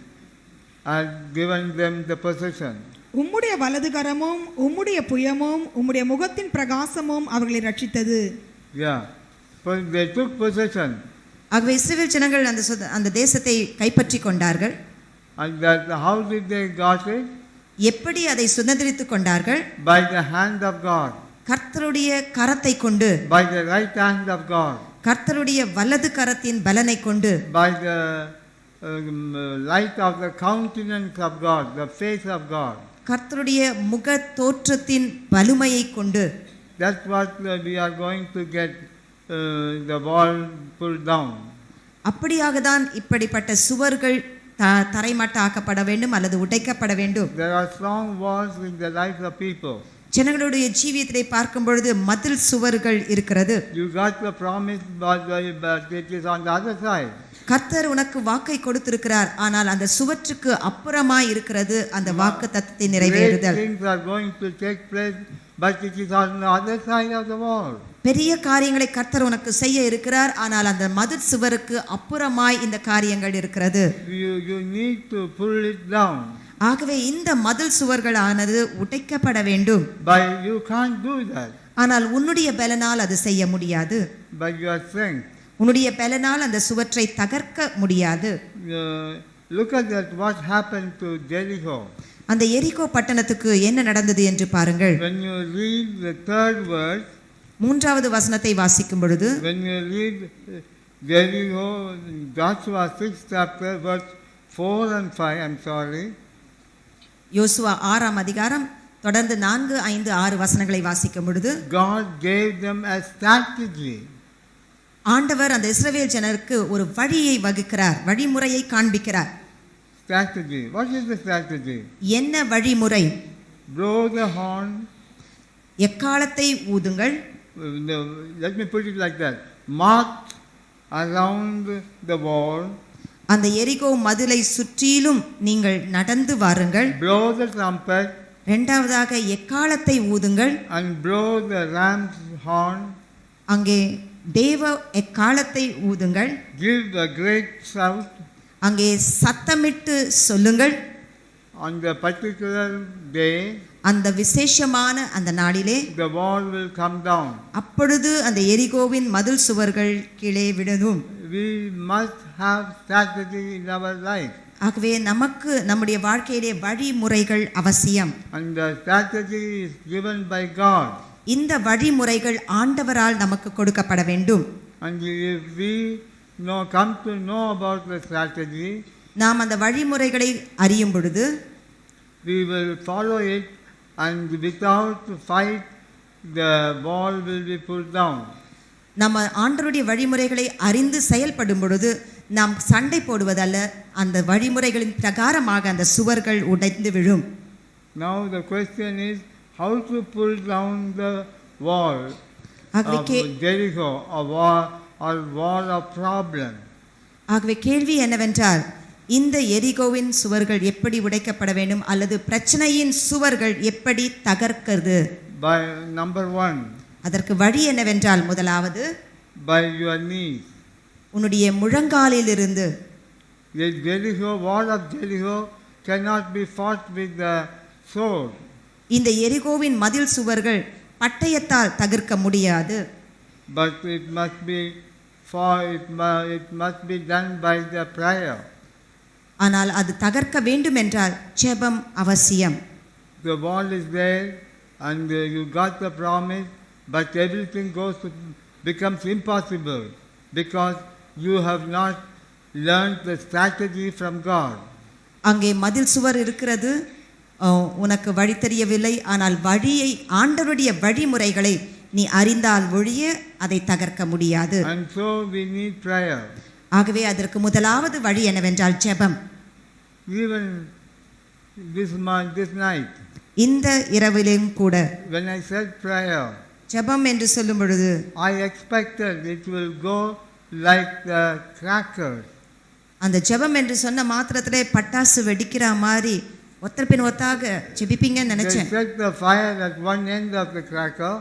Speaker 8: had given them the possession.
Speaker 12: உம்முடைய வலது கரமும் உம்முடைய புயமும் உம்முடைய முகத்தின் பிரகாசமும் அவர்களை ரட்சித்தது.
Speaker 8: Yeah, but they took possession.
Speaker 11: ஆகவே இஸ்ரவேல் ஜனங்கள் அந்த தேசத்தை கைப்பற்றி கொண்டார்கள்.
Speaker 8: And that how did they got it?
Speaker 11: எப்படி அதை சுதந்திரித்துக் கொண்டார்கள்?
Speaker 8: By the hand of God.
Speaker 11: கர்த்தருடைய கரத்தை கொண்டு.
Speaker 8: By the right hand of God.
Speaker 11: கர்த்தருடைய வலது கரத்தின் பலனை கொண்டு.
Speaker 8: By the light of the countenance of God, the face of God.
Speaker 11: கர்த்தருடைய முக தோற்றத்தின் வலுமையை கொண்டு.
Speaker 8: That's what we are going to get the wall pulled down.
Speaker 11: அப்படியாக தான் இப்படிப்பட்ட சுவர்கள் தரைமட்டாக்கப்பட வேண்டும் அல்லது உடைக்கப்பட வேண்டும்.
Speaker 8: There are strong walls in the lives of people.
Speaker 11: ஜனங்களுடைய ஜீவியத்தை பார்க்கும் பொழுது மதில் சுவர்கள் இருக்கிறது.
Speaker 8: You got the promise, but it is on the other side.
Speaker 11: கர்த்தர் உனக்கு வாக்கை கொடுத்திருக்கிறார், ஆனால் அந்த சுவற்றுக்கு அப்புறமாய் இருக்கிறது அந்த வாக்கு தத்தத்தை நிறைவேறுதல்.
Speaker 8: Great things are going to take place, but it is on the other side of the wall.
Speaker 11: பெரிய காரியங்களை கர்த்தர் உனக்கு செய்ய இருக்கிறார், ஆனால் அந்த மதில் சுவருக்கு அப்புறமாய் இந்த காரியங்கள் இருக்கிறது.
Speaker 8: You need to pull it down.
Speaker 11: ஆகவே இந்த மதில் சுவர்களானது உடைக்கப்பட வேண்டும்.
Speaker 8: But you can't do that.
Speaker 11: ஆனால் உன்னுடைய பலனால் அது செய்ய முடியாது.
Speaker 8: By your strength.
Speaker 11: உன்னுடைய பலனால் அந்த சுவற்றை தகர்க்க முடியாது.
Speaker 8: Look at that, what happened to Jericho.
Speaker 11: அந்த எரிகோ பட்டணத்துக்கு என்ன நடந்தது என்று பாருங்கள்.
Speaker 8: When you read the third verse,
Speaker 11: மூன்றாவது வசனத்தை வாசிக்கும் பொழுது,
Speaker 8: when you read Jericho, Joshua 6 chapter verse 4 and 5, I'm sorry.
Speaker 11: யோசுவா 6ஆம் அதிகாரம் தொடர்ந்து 4, 5, 6 வசனங்களை வாசிக்கும் பொழுது,
Speaker 8: God gave them a strategy.
Speaker 11: ஆண்டவர் அந்த இஸ்ரவேல் ஜனருக்கு ஒரு வழியை வகுக்கிறார், வழிமுறையை காண்பிக்கிறார்.
Speaker 8: Strategy. What is the strategy?
Speaker 11: என்ன வழிமுறை?
Speaker 8: Blow the horn.
Speaker 11: எக்காலத்தை ஊதுங்கள்.
Speaker 8: Let me put it like that. March around the wall.
Speaker 11: அந்த எரிகோ மதிலை சுற்றிலும் நீங்கள் நடந்து வாருங்கள்.
Speaker 8: Blow the trumpet.
Speaker 11: இரண்டாவதாக எக்காலத்தை ஊதுங்கள்.
Speaker 8: And blow the ram's horn.
Speaker 11: அங்கே தேவ எக்காலத்தை ஊதுங்கள்.
Speaker 8: Give a great shout.
Speaker 11: அங்கே சத்தமிட்டு சொல்லுங்கள்.
Speaker 8: On the particular day,
Speaker 11: அந்த விசேஷமான அந்த நாளிலே
Speaker 8: the wall will come down.
Speaker 11: அப்பொழுது அந்த எரிகோவின் மதில் சுவர்கள் கீழே விழும்.
Speaker 8: We must have strategy in our life.
Speaker 11: ஆகவே நமக்கு நம்முடைய வாழ்க்கையிலே வழிமுறைகள் அவசியம்.
Speaker 8: And the strategy is given by God.
Speaker 11: இந்த வழிமுறைகள் ஆண்டவரால் நமக்கு கொடுக்கப்பட வேண்டும்.
Speaker 8: And if we come to know about the strategy,
Speaker 11: நாம் அந்த வழிமுறைகளை அறியும் பொழுது
Speaker 8: we will follow it, and without fight, the wall will be pulled down.
Speaker 11: நம்ம ஆண்டவருடைய வழிமுறைகளை அறிந்து செயல்படும் பொழுது நாம் சண்டை போடுவதல்ல, அந்த வழிமுறைகளின் பிரகாரமாக அந்த சுவர்கள் உடைந்து விழும்.
Speaker 8: Now the question is how to pull down the wall of Jericho, or wall of problem.
Speaker 11: ஆகவே கேள்வி என்னவென்றால், இந்த எரிகோவின் சுவர்கள் எப்படி உடைக்கப்பட வேண்டும், அல்லது பிரச்சனையின் சுவர்கள் எப்படி தகர்க்கிறது?
Speaker 8: By number one,
Speaker 11: அதற்கு வழி என்னவென்றால், முதலாவது
Speaker 8: by your knees.
Speaker 11: உன்னுடைய முழங்காலிலிருந்து.
Speaker 8: The Jericho, wall of Jericho cannot be fought with the sword.
Speaker 11: இந்த எரிகோவின் மதில் சுவர்கள் பட்டயத்தால் தகர்க்க முடியாது.
Speaker 8: But it must be done by the prayer.
Speaker 11: ஆனால் அது தகர்க்க வேண்டும் என்றால் ஜெபம் அவசியம்.
Speaker 8: The wall is there and you got the promise, but everything becomes impossible because you have not learned the strategy from God.
Speaker 11: அங்கே மதில் சுவர் இருக்கிறது, உனக்கு வழி தெரியவில்லை. ஆனால் வழியை, ஆண்டவருடைய வழிமுறைகளை நீ அறிந்தால் ஒழிய அதை தகர்க்க முடியாது.
Speaker 8: And so we need prayer.
Speaker 11: ஆகவே அதற்கு முதலாவது வழி என்னவென்றால் ஜெபம்.
Speaker 8: Even this night,
Speaker 11: இந்த இரவிலும் கூட
Speaker 8: when I said prayer,
Speaker 11: ஜெபம் என்று சொல்லும் பொழுது
Speaker 8: I expected it will go like the crackers.
Speaker 11: அந்த ஜெபம் என்று சொன்ன மாத்திரத்திலே பட்டாசு வெடிக்கிற மாதிரி ஒருத்தர் பின் ஒருத்தாக ஜெபிப்பீங்கன்னு நினைச்சேன்.
Speaker 8: They set the fire at one end of the cracker.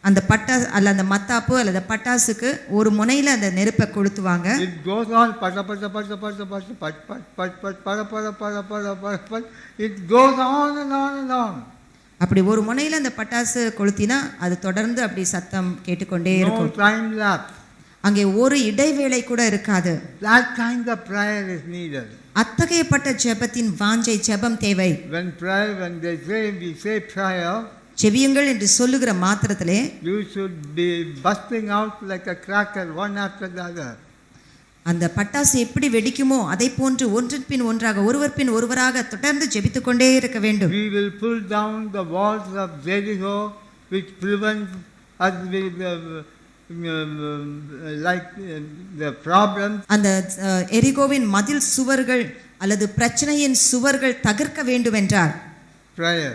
Speaker 11: அந்த பட்டாசு அல்ல அந்த மத்தாப்பு அல்லது பட்டாசுக்கு ஒரு முனையில அந்த நெருப்பை கொளுத்துவாங்க.
Speaker 8: It goes on pata pata pata pata pata pat pat pat pat para para para para para pat. It goes on and on and on.
Speaker 11: அப்படி ஒரு முனையில அந்த பட்டாசு கொளுத்தினா அது தொடர்ந்து அப்படி சத்தம் கேட்டுக்கொண்டே இருக்கும்.
Speaker 8: No time lapse.
Speaker 11: அங்கே ஒரு இடைவேளை கூட இருக்காது.
Speaker 8: That kind of prayer is needed.
Speaker 11: அத்தகையப்பட்ட ஜெபத்தின் வாஞ்சை, ஜெபம் தேவை.
Speaker 8: When we say prayer,
Speaker 11: ஜெபியுங்கள் என்று சொல்லுகிற மாத்திரத்திலே
Speaker 8: you should be busting out like a cracker one after the other.
Speaker 11: அந்த பட்டாசு எப்படி வெடிக்குமோ அதை போன்று ஒன்றின் பின் ஒன்றாக ஒருவர் பின் ஒருவராக தொடர்ந்து ஜெபித்துக் கொண்டே இருக்க வேண்டும்.
Speaker 8: We will pull down the walls of Jericho which prevent us with the problems.
Speaker 11: அந்த எரிகோவின் மதில் சுவர்கள் அல்லது பிரச்சனையின் சுவர்கள் தகர்க்க வேண்டும் என்றால்
Speaker 8: prayer,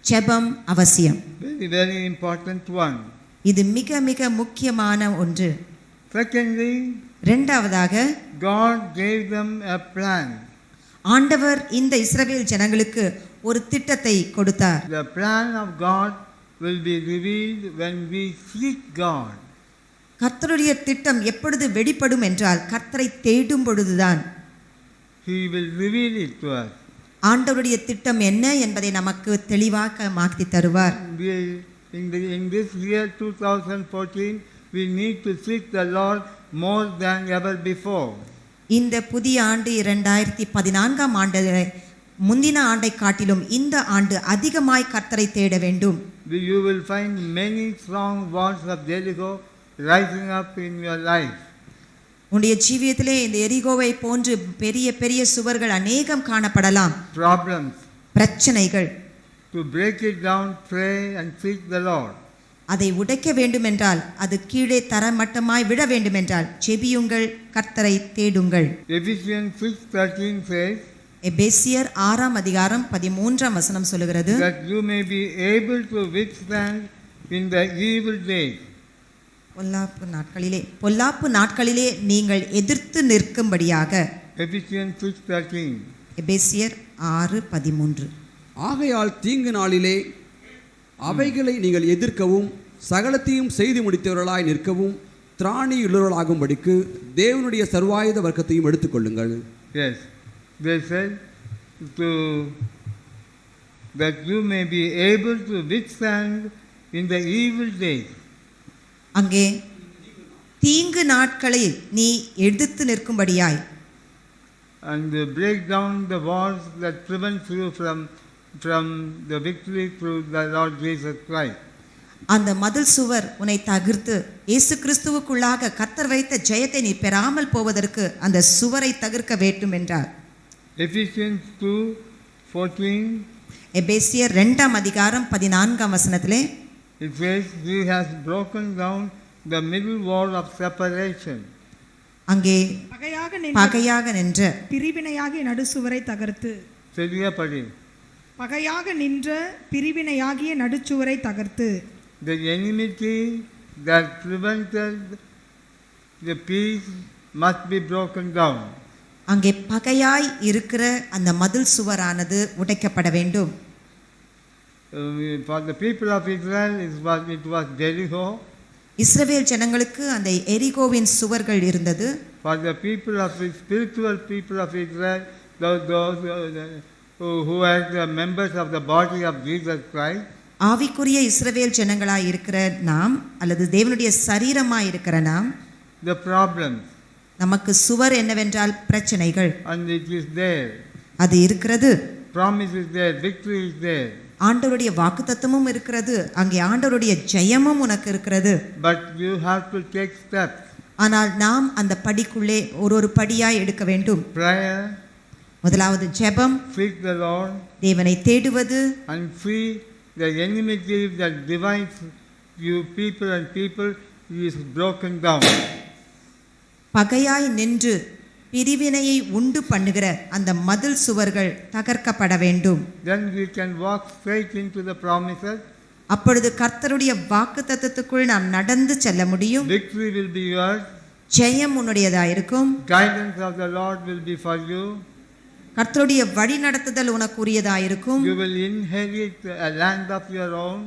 Speaker 11: ஜெபம் அவசியம்.
Speaker 8: very very important one.
Speaker 11: இது மிக மிக முக்கியமான ஒன்று.
Speaker 8: Secondly,
Speaker 11: இரண்டாவதாக
Speaker 8: God gave them a plan.
Speaker 11: ஆண்டவர் இந்த இஸ்ரவேல் ஜனங்களுக்கு ஒரு திட்டத்தை கொடுத்தார்.
Speaker 8: The plan of God will be revealed when we seek God.
Speaker 11: கர்த்தருடைய திட்டம் எப்பொழுது வெளிப்படும் என்றால் கர்த்தரை தேடும் பொழுதுதான்.
Speaker 8: He will reveal it to us.
Speaker 11: ஆண்டவருடைய திட்டம் என்ன என்பதை நமக்கு தெளிவாக மாற்றி தருவார்.
Speaker 8: In this year 2014, we need to seek the Lord more than ever before.
Speaker 11: இந்த புதிய ஆண்டு 2014ஆம் ஆண்டு முந்தின ஆண்டை காட்டிலும் இந்த ஆண்டு அதிகமாய் கர்த்தரை தேட வேண்டும்.
Speaker 8: You will find many strong walls of Jericho rising up in your life.
Speaker 11: உன்னுடைய ஜீவியத்திலே இந்த எரிகோவை போன்று பெரிய பெரிய சுவர்கள் அநேகம் காணப்படலாம்.
Speaker 8: Problems.
Speaker 11: பிரச்சனைகள்.
Speaker 8: To break it down, pray and seek the Lord.
Speaker 11: அதை உடைக்க வேண்டும் என்றால், அது கீழே தரமட்டமாய் விழ வேண்டும் என்றால் ஜெபியுங்கள், கர்த்தரை தேடுங்கள்.
Speaker 8: Ephesians 6:13 says,
Speaker 11: எபேசியர் 6ஆம் அதிகாரம் 13ஆம் வசனம் சொல்லுகிறது,
Speaker 8: that you may be able to withstand in the evil days.
Speaker 11: பொல்லாப்பு நாட்களிலே நீங்கள் எதிர்த்து நிற்கும்படியாக.
Speaker 8: Ephesians 6:13.
Speaker 11: எபேசியர் 6:13.
Speaker 13: ஆகையால் தீங்கு நாளிலே அவைகளை நீங்கள் எதிர்க்கவும் சகலத்தையும் செய்து முடித்தவர்களாய் நிற்கவும் திராணியுள்ளவர்களாகும்படிக்கு தேவனுடைய சர்வாயுத வர்க்கத்தையும் எடுத்துக்கொள்ளுங்கள்.
Speaker 8: Yes, they said that you may be able to withstand in the evil days.
Speaker 11: அங்கே தீங்கு நாட்களில் நீ எதிர்த்து நிற்கும்படியாய்.
Speaker 8: And break down the walls that prevent you from the victory through the Lord Jesus Christ.
Speaker 11: அந்த மதில் சுவர் உன்னை தகர்த்து இயேசு கிறிஸ்துவுக்குள்ளாக கர்த்தர் வைத்த ஜெயத்தை நீ பெறாமல் போவதற்கு அந்த சுவரை தகர்க்க வேண்டும் என்றார்.
Speaker 8: Ephesians 2:14.
Speaker 11: எபேசியர் 2ஆம் அதிகாரம் 14ஆம் வசனத்திலே
Speaker 8: It says, He has broken down the middle wall of separation.
Speaker 11: அங்கே பகையாக நின்ற
Speaker 12: பிரிவினையாகிய நடுச்சுவரை தகர்த்து.
Speaker 8: சரியா படி.
Speaker 12: பகையாக நின்ற பிரிவினையாகிய நடுச்சுவரை தகர்த்து.
Speaker 8: The enmity that prevented the peace must be broken down.
Speaker 11: அங்கே பகையாய் இருக்கிற அந்த மதில் சுவரானது உடைக்கப்பட வேண்டும்.
Speaker 8: For the people of Israel it was Jericho.
Speaker 11: இஸ்ரவேல் ஜனங்களுக்கு அந்த எரிகோவின் சுவர்கள் இருந்தது.
Speaker 8: For the people of the spiritual people of Israel, those who are the members of the body of Jesus Christ.
Speaker 11: ஆவிக்குரிய இஸ்ரவேல் ஜனங்களாய் இருக்கிற நாம் அல்லது தேவனுடைய சரீரமாய் இருக்கிற நாம்,
Speaker 8: the problems,
Speaker 11: நமக்கு சுவர் என்னவென்றால் பிரச்சனைகள்.
Speaker 8: and it is there.
Speaker 11: அது இருக்கிறது.
Speaker 8: Promise is there, victory is there.
Speaker 11: ஆண்டவருடைய வாக்குத்தத்தமும் இருக்கிறது, அங்கே ஆண்டவருடைய ஜெயமும் உனக்கு இருக்கிறது.
Speaker 8: But you have to take steps.
Speaker 11: ஆனால் நாம் அந்த படிக்குள்ளே ஒரு படியாய் எடுக்க வேண்டும்.
Speaker 8: Prayer,
Speaker 11: முதலாவது ஜெபம்,
Speaker 8: seek the Lord,
Speaker 11: தேவனை தேடுவது,
Speaker 8: and free the enmity that divides you people and people is broken down.
Speaker 11: பகையாய் நின்று பிரிவினையை உண்டு பண்ணுகிற அந்த மதில் சுவர்கள் தகர்க்கப்பட வேண்டும்.
Speaker 8: Then we can walk straight into the promises.
Speaker 11: அப்பொழுது கர்த்தருடைய வாக்குத்தத்தத்துக்குள் நாம் நடந்து செல்ல முடியும்.
Speaker 8: Victory will be yours.
Speaker 11: Jayam உன்னுடையதாயிருக்கும்.
Speaker 8: Guidance of the Lord will be for you.
Speaker 11: கர்த்தருடைய வழி நடத்துதல் உனக்குரியதாயிருக்கும்.
Speaker 8: You will inherit a land of your own.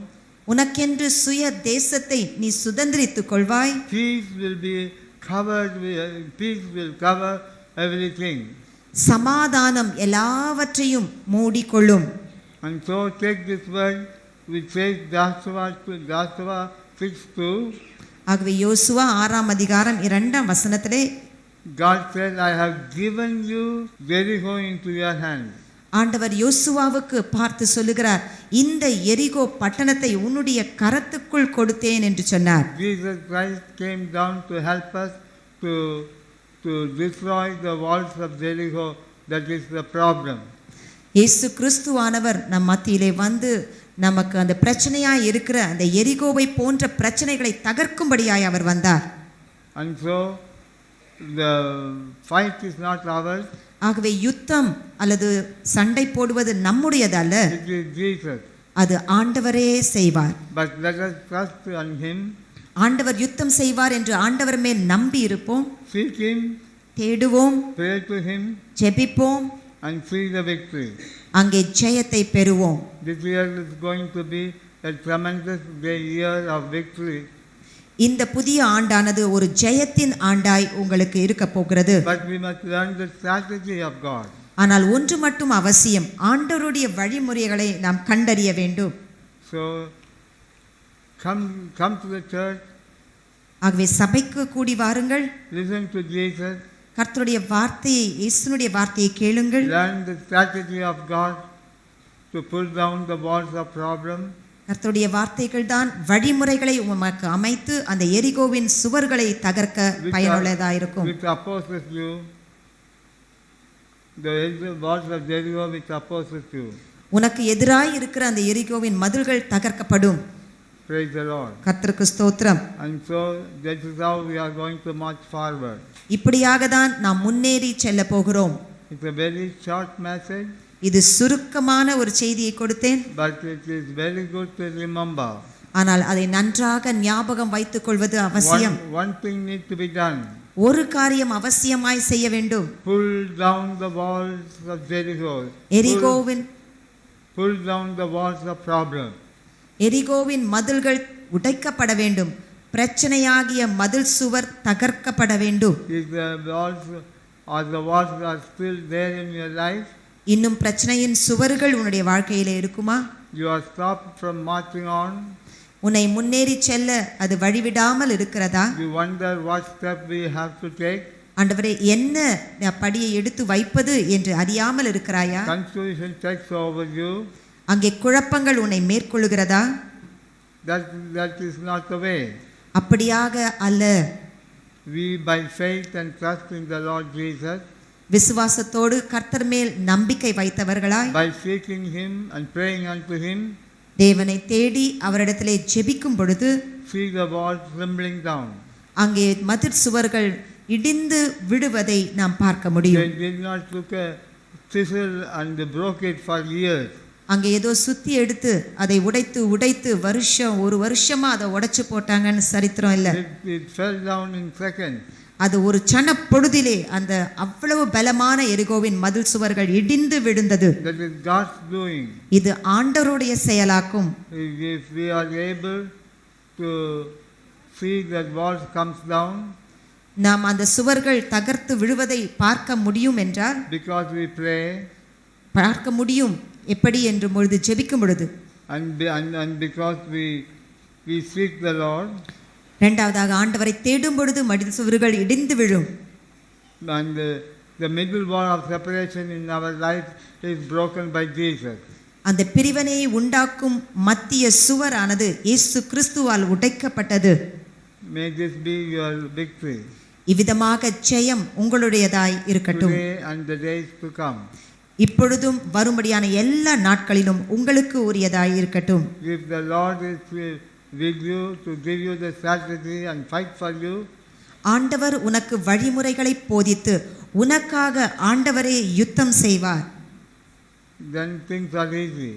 Speaker 11: உனக்கென்று சுய தேசத்தை நீ சுதந்திரித்துக் கொள்வாய்.
Speaker 8: Peace will be covered, peace will cover everything.
Speaker 11: சமாதானம் எல்லாவற்றையும் மூடிக்கொள்ளும்.
Speaker 8: And so take this word which says Joshua 6:2.
Speaker 11: ஆகவே யோசுவா 6ஆம் அதிகாரம் 2ஆம் வசனத்திலே
Speaker 8: God said, I have given you Jericho into your hand.
Speaker 11: ஆண்டவர் யோசுவாவுக்கு பார்த்து சொல்லுகிறார், இந்த எரிகோ பட்டணத்தை உன்னுடைய கரத்துக்குள் கொடுத்தேன் என்று சொன்னார்.
Speaker 8: Jesus Christ came down to help us to destroy the walls of Jericho. That is the problem.
Speaker 11: இயேசு கிறிஸ்துவானவர் நம் மத்தியிலே வந்து நமக்கு அந்த பிரச்சனையாய் இருக்கிற அந்த எரிகோவை போன்ற பிரச்சனைகளை தகர்க்கும்படியாய் அவர் வந்தார்.
Speaker 8: And so the fight is not ours.
Speaker 11: ஆகவே யுத்தம் அல்லது சண்டை போடுவது நம்முடையதல்ல,
Speaker 8: It is Jesus.
Speaker 11: அது ஆண்டவரே செய்வார்.
Speaker 8: But let us trust on Him.
Speaker 11: ஆண்டவர் யுத்தம் செய்வார் என்று ஆண்டவர் மேல் நம்பி இருப்போம்.
Speaker 8: Seek Him.
Speaker 11: தேடுவோம்.
Speaker 8: Pray to Him.
Speaker 11: ஜெபிப்போம்.
Speaker 8: And see the victory.
Speaker 11: அங்கே ஜெயத்தை பெறுவோம்.
Speaker 8: This year is going to be a tremendous year of victory.
Speaker 11: இந்த புதிய ஆண்டானது ஒரு ஜெயத்தின் ஆண்டாய் உங்களுக்கு இருக்க போகிறது.
Speaker 8: But we must learn the strategy of God.
Speaker 11: ஆனால் ஒன்று மட்டும் அவசியம், ஆண்டவருடைய வழிமுறைகளை நாம் கண்டறிய வேண்டும்.
Speaker 8: So come to the church.
Speaker 11: ஆகவே சபைக்கு கூடி வாருங்கள்.
Speaker 8: Listen to Jesus.
Speaker 11: கர்த்தருடைய வார்த்தையை, இயேசுனுடைய வார்த்தையை கேளுங்கள்.
Speaker 8: Learn the strategy of God to pull down the walls of problem.
Speaker 11: கர்த்தருடைய வார்த்தைகள் தான் வழிமுறைகளை உமக்கு அமைத்து அந்த எரிகோவின் சுவர்களை தகர்க்க பயனுள்ளதாயிருக்கும்.
Speaker 8: Which opposes you, the walls of Jericho which opposes you.
Speaker 11: உனக்கு எதிராய் இருக்கிற அந்த எரிகோவின் மதில்கள் தகர்க்கப்படும்.
Speaker 8: Praise the Lord.
Speaker 11: கர்த்தருக்கு ஸ்தோத்திரம்.
Speaker 8: And so that is how we are going to march forward.
Speaker 11: இப்படியாக தான் நாம் முன்னேறி செல்ல போகிறோம்.
Speaker 8: It's a very short message.
Speaker 11: இது சுருக்கமான ஒரு செய்தியை கொடுத்தேன்.
Speaker 8: But it is very good to remember.
Speaker 11: ஆனால் அதை நன்றாக ஞாபகம் வைத்துக் கொள்வது அவசியம்.
Speaker 8: One thing needs to be done.
Speaker 11: ஒரு காரியம் அவசியமாய் செய்ய வேண்டும்.
Speaker 8: Pull down the walls of Jericho.
Speaker 11: எரிகோவின்
Speaker 8: Pull down the walls of problem.
Speaker 11: எரிகோவின் மதில்கள் உடைக்கப்பட வேண்டும். பிரச்சனையாகிய மதில் சுவர் தகர்க்கப்பட வேண்டும்.
Speaker 8: If the walls are still there in your life,
Speaker 11: இன்னும் பிரச்சனையின் சுவர்கள் உன்னுடைய வாழ்க்கையிலே இருக்குமா?
Speaker 8: You are stopped from marching on.
Speaker 11: உன்னை முன்னேறி செல்ல அது வழிவிடாமல் இருக்கிறதா?
Speaker 8: You wonder what step we have to take.
Speaker 11: ஆண்டவரே, என்ன படியை எடுத்து வைப்பது என்று அறியாமல் இருக்கிறாயா?
Speaker 8: Confusion takes over you.
Speaker 11: அங்கே குழப்பங்கள் உன்னை மேற்கொள்ளுகிறதா?
Speaker 8: that is not the way.
Speaker 11: அப்படியாக அல்ல.
Speaker 8: We by faith and trust in the Lord Jesus,
Speaker 11: விசுவாசத்தோடு கர்த்தர் மேல் நம்பிக்கை வைத்தவர்களாய்,
Speaker 8: by seeking Him and praying unto Him,
Speaker 11: தேவனை தேடி அவரிடத்திலே ஜெபிக்கும் பொழுது
Speaker 8: see the walls crumbling down.
Speaker 11: அங்கே மதில் சுவர்கள் இடிந்து விடுவதை நாம் பார்க்க முடியும்.
Speaker 8: They did not took a chisel and broke it for years.
Speaker 11: அங்கே ஏதோ சுத்தி எடுத்து அதை உடைத்து ஒரு வருஷமா அதை உடைச்சு போட்டாங்கன்னு சரித்திரம் இல்லை.
Speaker 8: It fell down in seconds.
Speaker 11: அது ஒரு சன பொழுதிலே அந்த அவ்வளவு பலமான எரிகோவின் மதில் சுவர்கள் இடிந்து விழுந்தது.
Speaker 8: That is God's doing.
Speaker 11: இது ஆண்டவருடைய செயலாக்கும்.
Speaker 8: If we are able to see that walls comes down,
Speaker 11: நாம் அந்த சுவர்கள் தகர்த்து விழுவதை பார்க்க முடியும் என்றால்,
Speaker 8: because we pray,
Speaker 11: பார்க்க முடியும் எப்படி என்று பொழுது ஜெபிக்கும் பொழுது,
Speaker 8: and because we seek the Lord,
Speaker 11: இரண்டாவதாக ஆண்டவரை தேடும் பொழுது மதில் சுவர்கள் இடிந்து விழும்.
Speaker 8: and the middle wall of separation in our life is broken by Jesus.
Speaker 11: அந்த பிரிவினையை உண்டாக்கும் மத்திய சுவரானது இயேசு கிறிஸ்துவால் உடைக்கப்பட்டது.
Speaker 8: May this be your victory.
Speaker 11: இவ்விதமாக ஜெயம் உங்களுடையதாய் இருக்கட்டும்.
Speaker 8: Today and the days to come.
Speaker 11: இப்பொழுதும் வரும்படியான எல்லா நாட்களிலும் உங்களுக்கு உரியதாய் இருக்கட்டும்.
Speaker 8: If the Lord is with you to give you the strategy and fight for you,
Speaker 11: ஆண்டவர் உனக்கு வழிமுறைகளை போதித்து உனக்காக ஆண்டவரே யுத்தம் செய்வார்.
Speaker 8: then things are easy.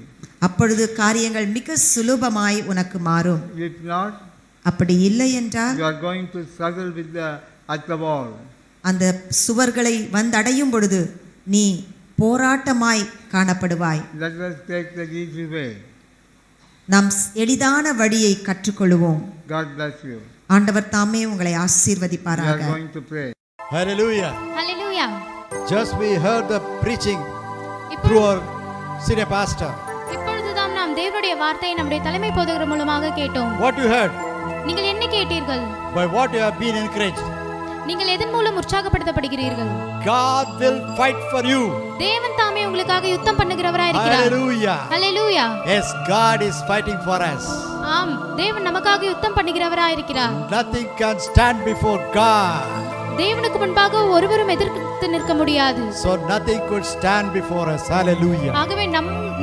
Speaker 11: அப்பொழுது காரியங்கள் மிக சுலபமாய் உனக்கு மாறும்.
Speaker 8: If not,
Speaker 11: அப்படி இல்லை என்றால்
Speaker 8: you are going to struggle with at the wall.
Speaker 11: அந்த சுவர்களை வந்தடையும் பொழுது நீ போராட்டமாய் காணப்படுவாய்.
Speaker 8: Let us take the easy way.
Speaker 11: நாம் எளிதான வழியை கற்றுக்கொள்வோம்.
Speaker 8: God bless you.
Speaker 11: ஆண்டவர் தாமே உங்களை
Speaker 8: We
Speaker 11: ஆசீர்வதிப்பாராக.
Speaker 8: are going to pray.
Speaker 3: Hallelujah.
Speaker 4: Hallelujah.
Speaker 3: Just we heard the preaching through our senior pastor.
Speaker 4: இப்பொழுதுதான் நாம் தேவனுடைய வார்த்தையை நம்முடைய தலைமை போதகர் மூலமாக கேட்டோம்.
Speaker 3: What you heard?
Speaker 4: நீங்கள் என்ன கேட்டீர்கள்?
Speaker 3: By what you have been encouraged.
Speaker 4: நீங்கள் எதன் மூலம் உற்சாகப்படுத்தப்படுகிறீர்கள்?
Speaker 3: God will fight for you.
Speaker 4: தேவன் தாமே உங்களுக்காக யுத்தம் பண்ணுகிறவராய் இருக்கிறார்.
Speaker 3: Hallelujah.
Speaker 4: Hallelujah.
Speaker 3: Yes, God is fighting for us.
Speaker 4: ஆம், தேவன் நமக்காக யுத்தம் பண்ணுகிறவராய் இருக்கிறார்.
Speaker 3: Nothing can stand before God.
Speaker 4: தேவனுக்கு முன்பாக ஒருவரும் எதிர்த்து நிற்க முடியாது.
Speaker 3: So nothing could stand before us. Hallelujah.
Speaker 4: ஆகவே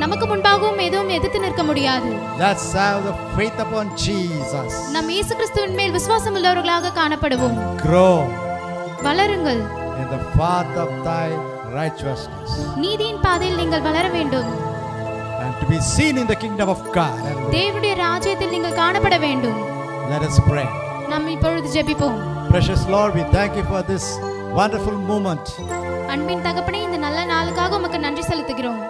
Speaker 4: நமக்கு முன்பாகவும் எதுவும் எதிர்த்து நிற்க முடியாது.
Speaker 3: Let's have the faith upon Jesus.
Speaker 4: நாம் இயேசு கிறிஸ்துவின் மேல் விசுவாசம் உள்ளவர்களாக காணப்படுவோம்.
Speaker 3: Grow
Speaker 4: வளருங்கள்.
Speaker 3: in the path of thy righteousness.
Speaker 4: நீதியின் பாதையில் நீங்கள் வளர வேண்டும்.
Speaker 3: And to be seen in the kingdom of God.
Speaker 4: தேவனுடைய ராஜ்யத்தில் நீங்கள் காணப்பட வேண்டும்.
Speaker 3: Let us pray.
Speaker 4: நாம் இப்பொழுது ஜெபிப்போம்.
Speaker 3: Precious Lord, we thank you for this wonderful moment.
Speaker 4: அன்பின் தகப்பனே, இந்த நல்ல நாளுக்காக உமக்கு நன்றி செலுத்துகிறோம்.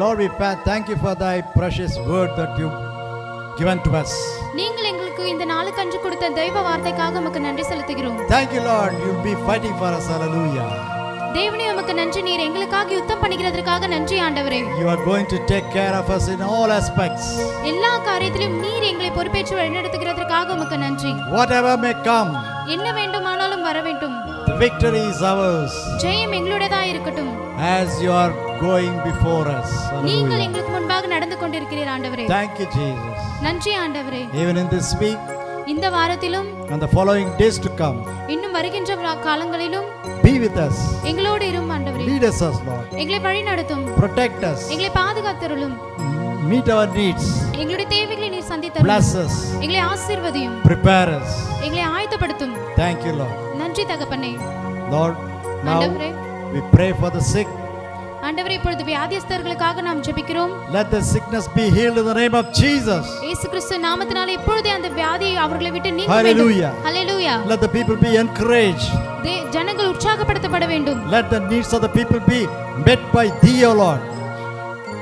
Speaker 3: Lord, we thank you for thy precious word that you given to us.
Speaker 4: நீங்கள் எங்களுக்கு இந்த நாளுக்கன்று கொடுத்த தெய்வ வார்த்தைக்காக உமக்கு நன்றி செலுத்துகிறோம்.
Speaker 3: Thank you, Lord, you'll be fighting for us. Hallelujah.
Speaker 4: தேவனே உமக்கு நன்றி, நீர் எங்களுக்காக யுத்தம் பண்ணுகிறதற்காக நன்றி ஆண்டவரே.
Speaker 3: You are going to take care of us in all aspects.
Speaker 4: எல்லா காரியத்திலும் நீர் எங்களை பொறுப்பேற்று வழிநடத்துகிறதற்காக உமக்கு நன்றி.
Speaker 3: Whatever may come,
Speaker 4: என்ன வேண்டுமானாலும் வர வேண்டும்.
Speaker 3: the victory is ours.
Speaker 4: ஜெயம் எங்களுடையதாய் இருக்கட்டும்.
Speaker 3: As you are going before us.
Speaker 4: நீங்கள்
Speaker 3: Hallelujah.
Speaker 4: எங்களுக்கு முன்பாக நடந்து கொண்டிருக்கிறீர் ஆண்டவரே.
Speaker 3: Thank you, Jesus.
Speaker 4: நன்றி ஆண்டவரே.
Speaker 3: Even in this week
Speaker 4: இந்த வாரத்திலும்
Speaker 3: and the following days to come,
Speaker 4: இன்னும் வருகின்ற காலங்களிலும்
Speaker 3: be with us.
Speaker 4: எங்களோடு இரும் ஆண்டவரே.
Speaker 3: Lead us, Lord.
Speaker 4: எங்களை வழி நடத்தும்.
Speaker 3: Protect us.
Speaker 4: எங்களை பாதுகாத்தருளும்.
Speaker 3: Meet our needs.
Speaker 4: எங்களுடைய தேவைகளை நீர் சந்தித்தருளும்.
Speaker 3: Bless us.
Speaker 4: எங்களை ஆசீர்வதியும்.
Speaker 3: Prepare us.
Speaker 4: எங்களை ஆயத்தப்படுத்தும்.
Speaker 3: Thank you, Lord.
Speaker 4: நன்றி தகப்பனே.
Speaker 3: Lord, now
Speaker 4: ஆண்டவரே,
Speaker 3: we pray for the sick.
Speaker 4: ஆண்டவரே, இப்பொழுது வியாதியஸ்தர்களுக்காக நாம் ஜெபிக்கிறோம்.
Speaker 3: Let the sickness be healed in the name of Jesus.
Speaker 4: இயேசு கிறிஸ்து நாமத்தினாலே இப்பொழுதே அந்த வியாதியை அவர்களை விட்டு நீங்க வேண்டும்.
Speaker 3: Hallelujah.
Speaker 4: Hallelujah.
Speaker 3: Let the people be encouraged.
Speaker 4: ஜனங்கள் உற்சாகப்படுத்தப்பட வேண்டும்.
Speaker 3: Let the needs of the people be met by thee, O Lord.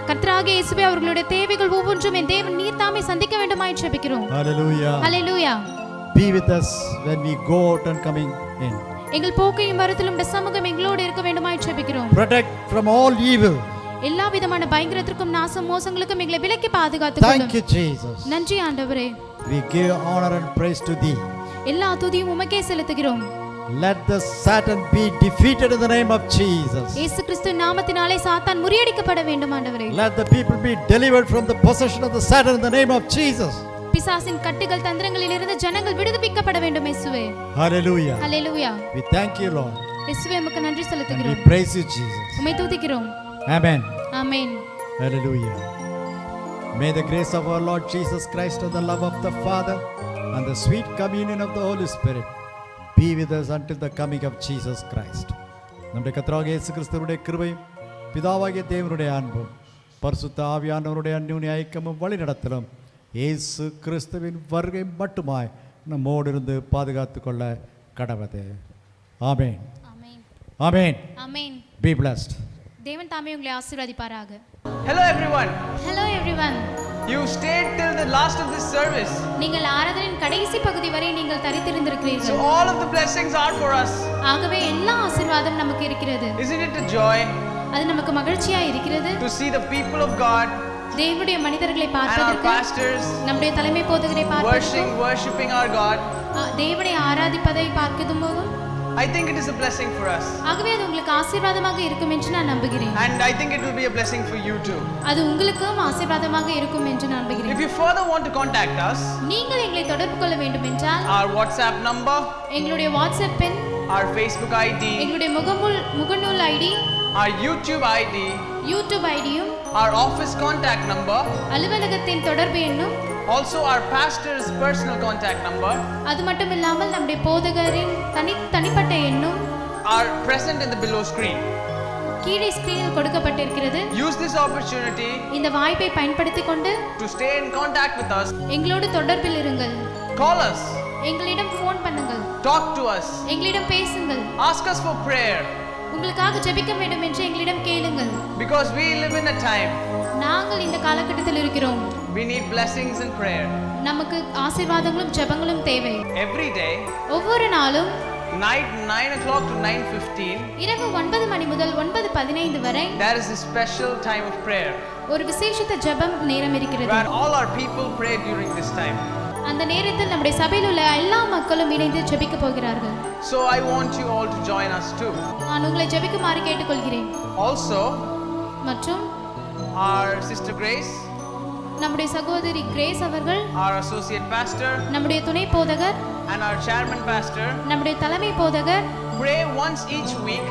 Speaker 4: கர்த்தராகிய இயேசுவே, அவர்களுடைய தேவைகள் ஒவ்வொன்றும் என் தேவன் நீர் தாமே சந்திக்க வேண்டுமாய் ஜெபிக்கிறோம்.
Speaker 3: Hallelujah.
Speaker 4: Hallelujah.
Speaker 3: Be with us when we go out and coming in.
Speaker 4: எங்கள் போக்கையும் வரத்திலும் உடைய சமூகம் எங்களோடு இருக்க வேண்டுமாய் ஜெபிக்கிறோம்.
Speaker 3: Protect from all evil.
Speaker 4: எல்லா விதமான பயங்கரத்திற்கும் நாசம் மோசங்களுக்கும் எங்களை விலக்கி பாதுகாத்துக்கொள்ளும்.
Speaker 3: Thank you, Jesus.
Speaker 4: நன்றி ஆண்டவரே.
Speaker 3: We give honor and praise to thee.
Speaker 4: எல்லா துதியும் உமக்கே செலுத்துகிறோம்.
Speaker 3: Let the Satan be defeated in the name of Jesus.
Speaker 4: இயேசு கிறிஸ்து நாமத்தினாலே சாத்தான் முறியடிக்கப்பட வேண்டும் ஆண்டவரே.
Speaker 3: Let the people be delivered from the possession of the Satan in the name of Jesus.
Speaker 4: பிசாசின் கட்டுகள் தந்திரங்களிலிருந்து ஜனங்கள் விடுவிக்கப்பட வேண்டும் இயேசுவே.
Speaker 3: Hallelujah.
Speaker 4: Hallelujah.
Speaker 3: We thank you, Lord.
Speaker 4: இயேசுவே உமக்கு நன்றி
Speaker 3: And we
Speaker 4: செலுத்துகிறோம்.
Speaker 3: praise you, Jesus.
Speaker 4: உம்மை துதிக்கிறோம்.
Speaker 3: Amen.
Speaker 4: Amen.
Speaker 3: Hallelujah. May the grace of our Lord Jesus Christ and the love of the Father and the sweet communion of the Holy Spirit be with us until the coming of Jesus Christ. நம்முடைய கர்த்தராகிய இயேசு கிறிஸ்துவுடைய கிருபையும் பிதாவாகிய தேவனுடைய அன்பும் பரிசுத்த ஆவியானவருடைய அந்யோன்ய ஐக்கியமும் வழிநடத்தலும் இயேசு கிறிஸ்துவின் வருகை மட்டுமாய் நம்மோடு இருந்து பாதுகாத்து கொள்ள கடவுளே. ஆமென்.
Speaker 4: ஆமென்.
Speaker 3: ஆமென்.
Speaker 4: ஆமென்.
Speaker 3: Be blessed.
Speaker 4: தேவன் தாமே உங்களை ஆசீர்வதிப்பாராக.
Speaker 1: Hello everyone.
Speaker 4: Hello everyone.
Speaker 1: You stayed till the last of this service.
Speaker 4: நீங்கள் ஆராதனையின் கடைசி பகுதி வரை நீங்கள்
Speaker 1: So
Speaker 4: தரித்திருந்திருக்கிறீர்கள்.
Speaker 1: all of the blessings are for us.
Speaker 4: ஆகவே எல்லா ஆசீர்வாதம் நமக்கு இருக்கிறது.
Speaker 1: Isn't it a joy
Speaker 4: அது நமக்கு மகிழ்ச்சியா இருக்கிறது.
Speaker 1: to see the people of God
Speaker 4: தேவனுடைய மனிதர்களை
Speaker 1: and our
Speaker 4: பார்ப்பதற்கு,
Speaker 1: pastors
Speaker 4: நம்முடைய தலைமை போதகரை பார்ப்பதற்கு,
Speaker 1: worshiping our God?
Speaker 4: தேவனை ஆராதிப்பதை பார்க்கும் போதும்
Speaker 1: I think it is a blessing for us.
Speaker 4: ஆகவே அது உங்களுக்கு ஆசீர்வாதமாக இருக்கும் என்று நான் நம்புகிறேன்.
Speaker 1: And I think it will be a blessing for you too.
Speaker 4: அது உங்களுக்கும் ஆசீர்வாதமாக இருக்கும் என்று நம்புகிறேன்.
Speaker 1: If you further want to contact us,
Speaker 4: நீங்கள் எங்களை தொடர்பு கொள்ள வேண்டும் என்றால்
Speaker 1: our WhatsApp number,
Speaker 4: எங்களுடைய வாட்ஸ்அப் எண்,
Speaker 1: our Facebook ID,
Speaker 4: எங்களுடைய முகநூல் ID,
Speaker 1: our YouTube ID,
Speaker 4: YouTube ஐடியும்,
Speaker 1: our office contact number,
Speaker 4: அலுவலகத்தின் தொடர்பு எண்ணும்,
Speaker 1: also our pastor's personal contact number
Speaker 4: அது மட்டும் இல்லாமல் நம்முடைய போதகரின் தனிப்பட்ட எண்ணும்
Speaker 1: are present in the below screen.
Speaker 4: கீழே ஸ்கிரீனில் கொடுக்கப்பட்டிருக்கிறது.
Speaker 1: Use this opportunity
Speaker 4: இந்த வாய்ப்பை பயன்படுத்திக் கொண்டு
Speaker 1: to stay in contact with us.
Speaker 4: எங்களோடு தொடர்பில் இருங்கள்.
Speaker 1: Call us,
Speaker 4: எங்களிடம் ஃபோன் பண்ணுங்கள்.
Speaker 1: talk to us,
Speaker 4: எங்களிடம் பேசுங்கள்.
Speaker 1: ask us for prayer,
Speaker 4: உங்களுக்காக ஜெபிக்க வேண்டும் என்று எங்களிடம் கேளுங்கள்.
Speaker 1: because we live in a time
Speaker 4: நாங்கள் இந்த காலகட்டத்தில் இருக்கிறோம்.
Speaker 1: we need blessings and prayer.
Speaker 4: நமக்கு ஆசீர்வாதங்களும் ஜெபங்களும் தேவை.
Speaker 1: Every day,
Speaker 4: ஒவ்வொரு நாளும்
Speaker 1: night 9 o'clock to 9:15,
Speaker 4: இரவு 9 மணி முதல் 9:15 வரை
Speaker 1: there is a special time of prayer
Speaker 4: ஒரு விசேஷித்த ஜெபம் நேரம் இருக்கிறது.
Speaker 1: where all our people pray during this time.
Speaker 4: அந்த நேரத்தில் நம்முடைய சபையில் உள்ள எல்லா மக்களும் இணைந்து ஜெபிக்க போகிறார்கள்.
Speaker 1: So I want you all to join us too.
Speaker 4: நான் உங்களை ஜெபிக்குமாறு கேட்டுக்கொள்கிறேன்.
Speaker 1: Also,
Speaker 4: மற்றும்
Speaker 1: our sister Grace,
Speaker 4: நம்முடைய சகோதரி கிரேஸ் அவர்கள்,
Speaker 1: our associate pastor,
Speaker 4: நம்முடைய துணை போதகர்,
Speaker 1: and our chairman pastor
Speaker 4: நம்முடைய தலைமை போதகர்
Speaker 1: pray once each week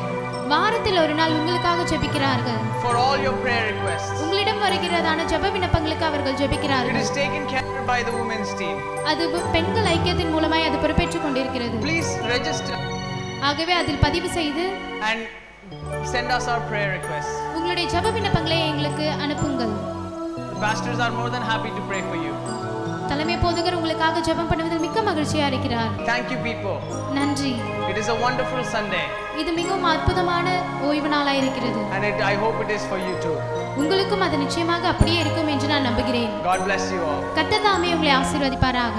Speaker 4: வாரத்தில் ஒரு நாள் உங்களுக்காக ஜெபிக்கிறார்கள்.
Speaker 1: for all your prayer requests.
Speaker 4: உங்களிடம் வருகிறதான ஜெப விண்ணப்பங்களுக்கு அவர்கள்
Speaker 1: It
Speaker 4: ஜெபிக்கிறார்கள்.
Speaker 1: is taken care of by the women's team.
Speaker 4: அது பெண்கள் ஐக்கியத்தின் மூலமாய் அது பொறுப்பேற்றுக் கொண்டிருக்கிறது.
Speaker 1: Please register
Speaker 4: ஆகவே அதில் பதிவு செய்து
Speaker 1: and send us our prayer requests.
Speaker 4: உங்களுடைய ஜெப விண்ணப்பங்களை எங்களுக்கு அனுப்புங்கள்.
Speaker 1: The pastors are more than happy to pray for you.
Speaker 4: தலைமை போதகர் உங்களுக்காக ஜெபம் பண்ணுவதில் மிக்க மகிழ்ச்சியா இருக்கிறார்.
Speaker 1: Thank you people.
Speaker 4: நன்றி.
Speaker 1: It is a wonderful Sunday.
Speaker 4: இது மிகவும் அற்புதமான ஓய்வு நாளாய் இருக்கிறது.
Speaker 1: And I hope it is for you too.
Speaker 4: உங்களுக்கும் அது நிச்சயமாக அப்படியே இருக்கும் என்று நான் நம்புகிறேன்.
Speaker 1: God bless you all.
Speaker 4: கர்த்தர் தாமே உங்களை ஆசீர்வதிப்பாராக.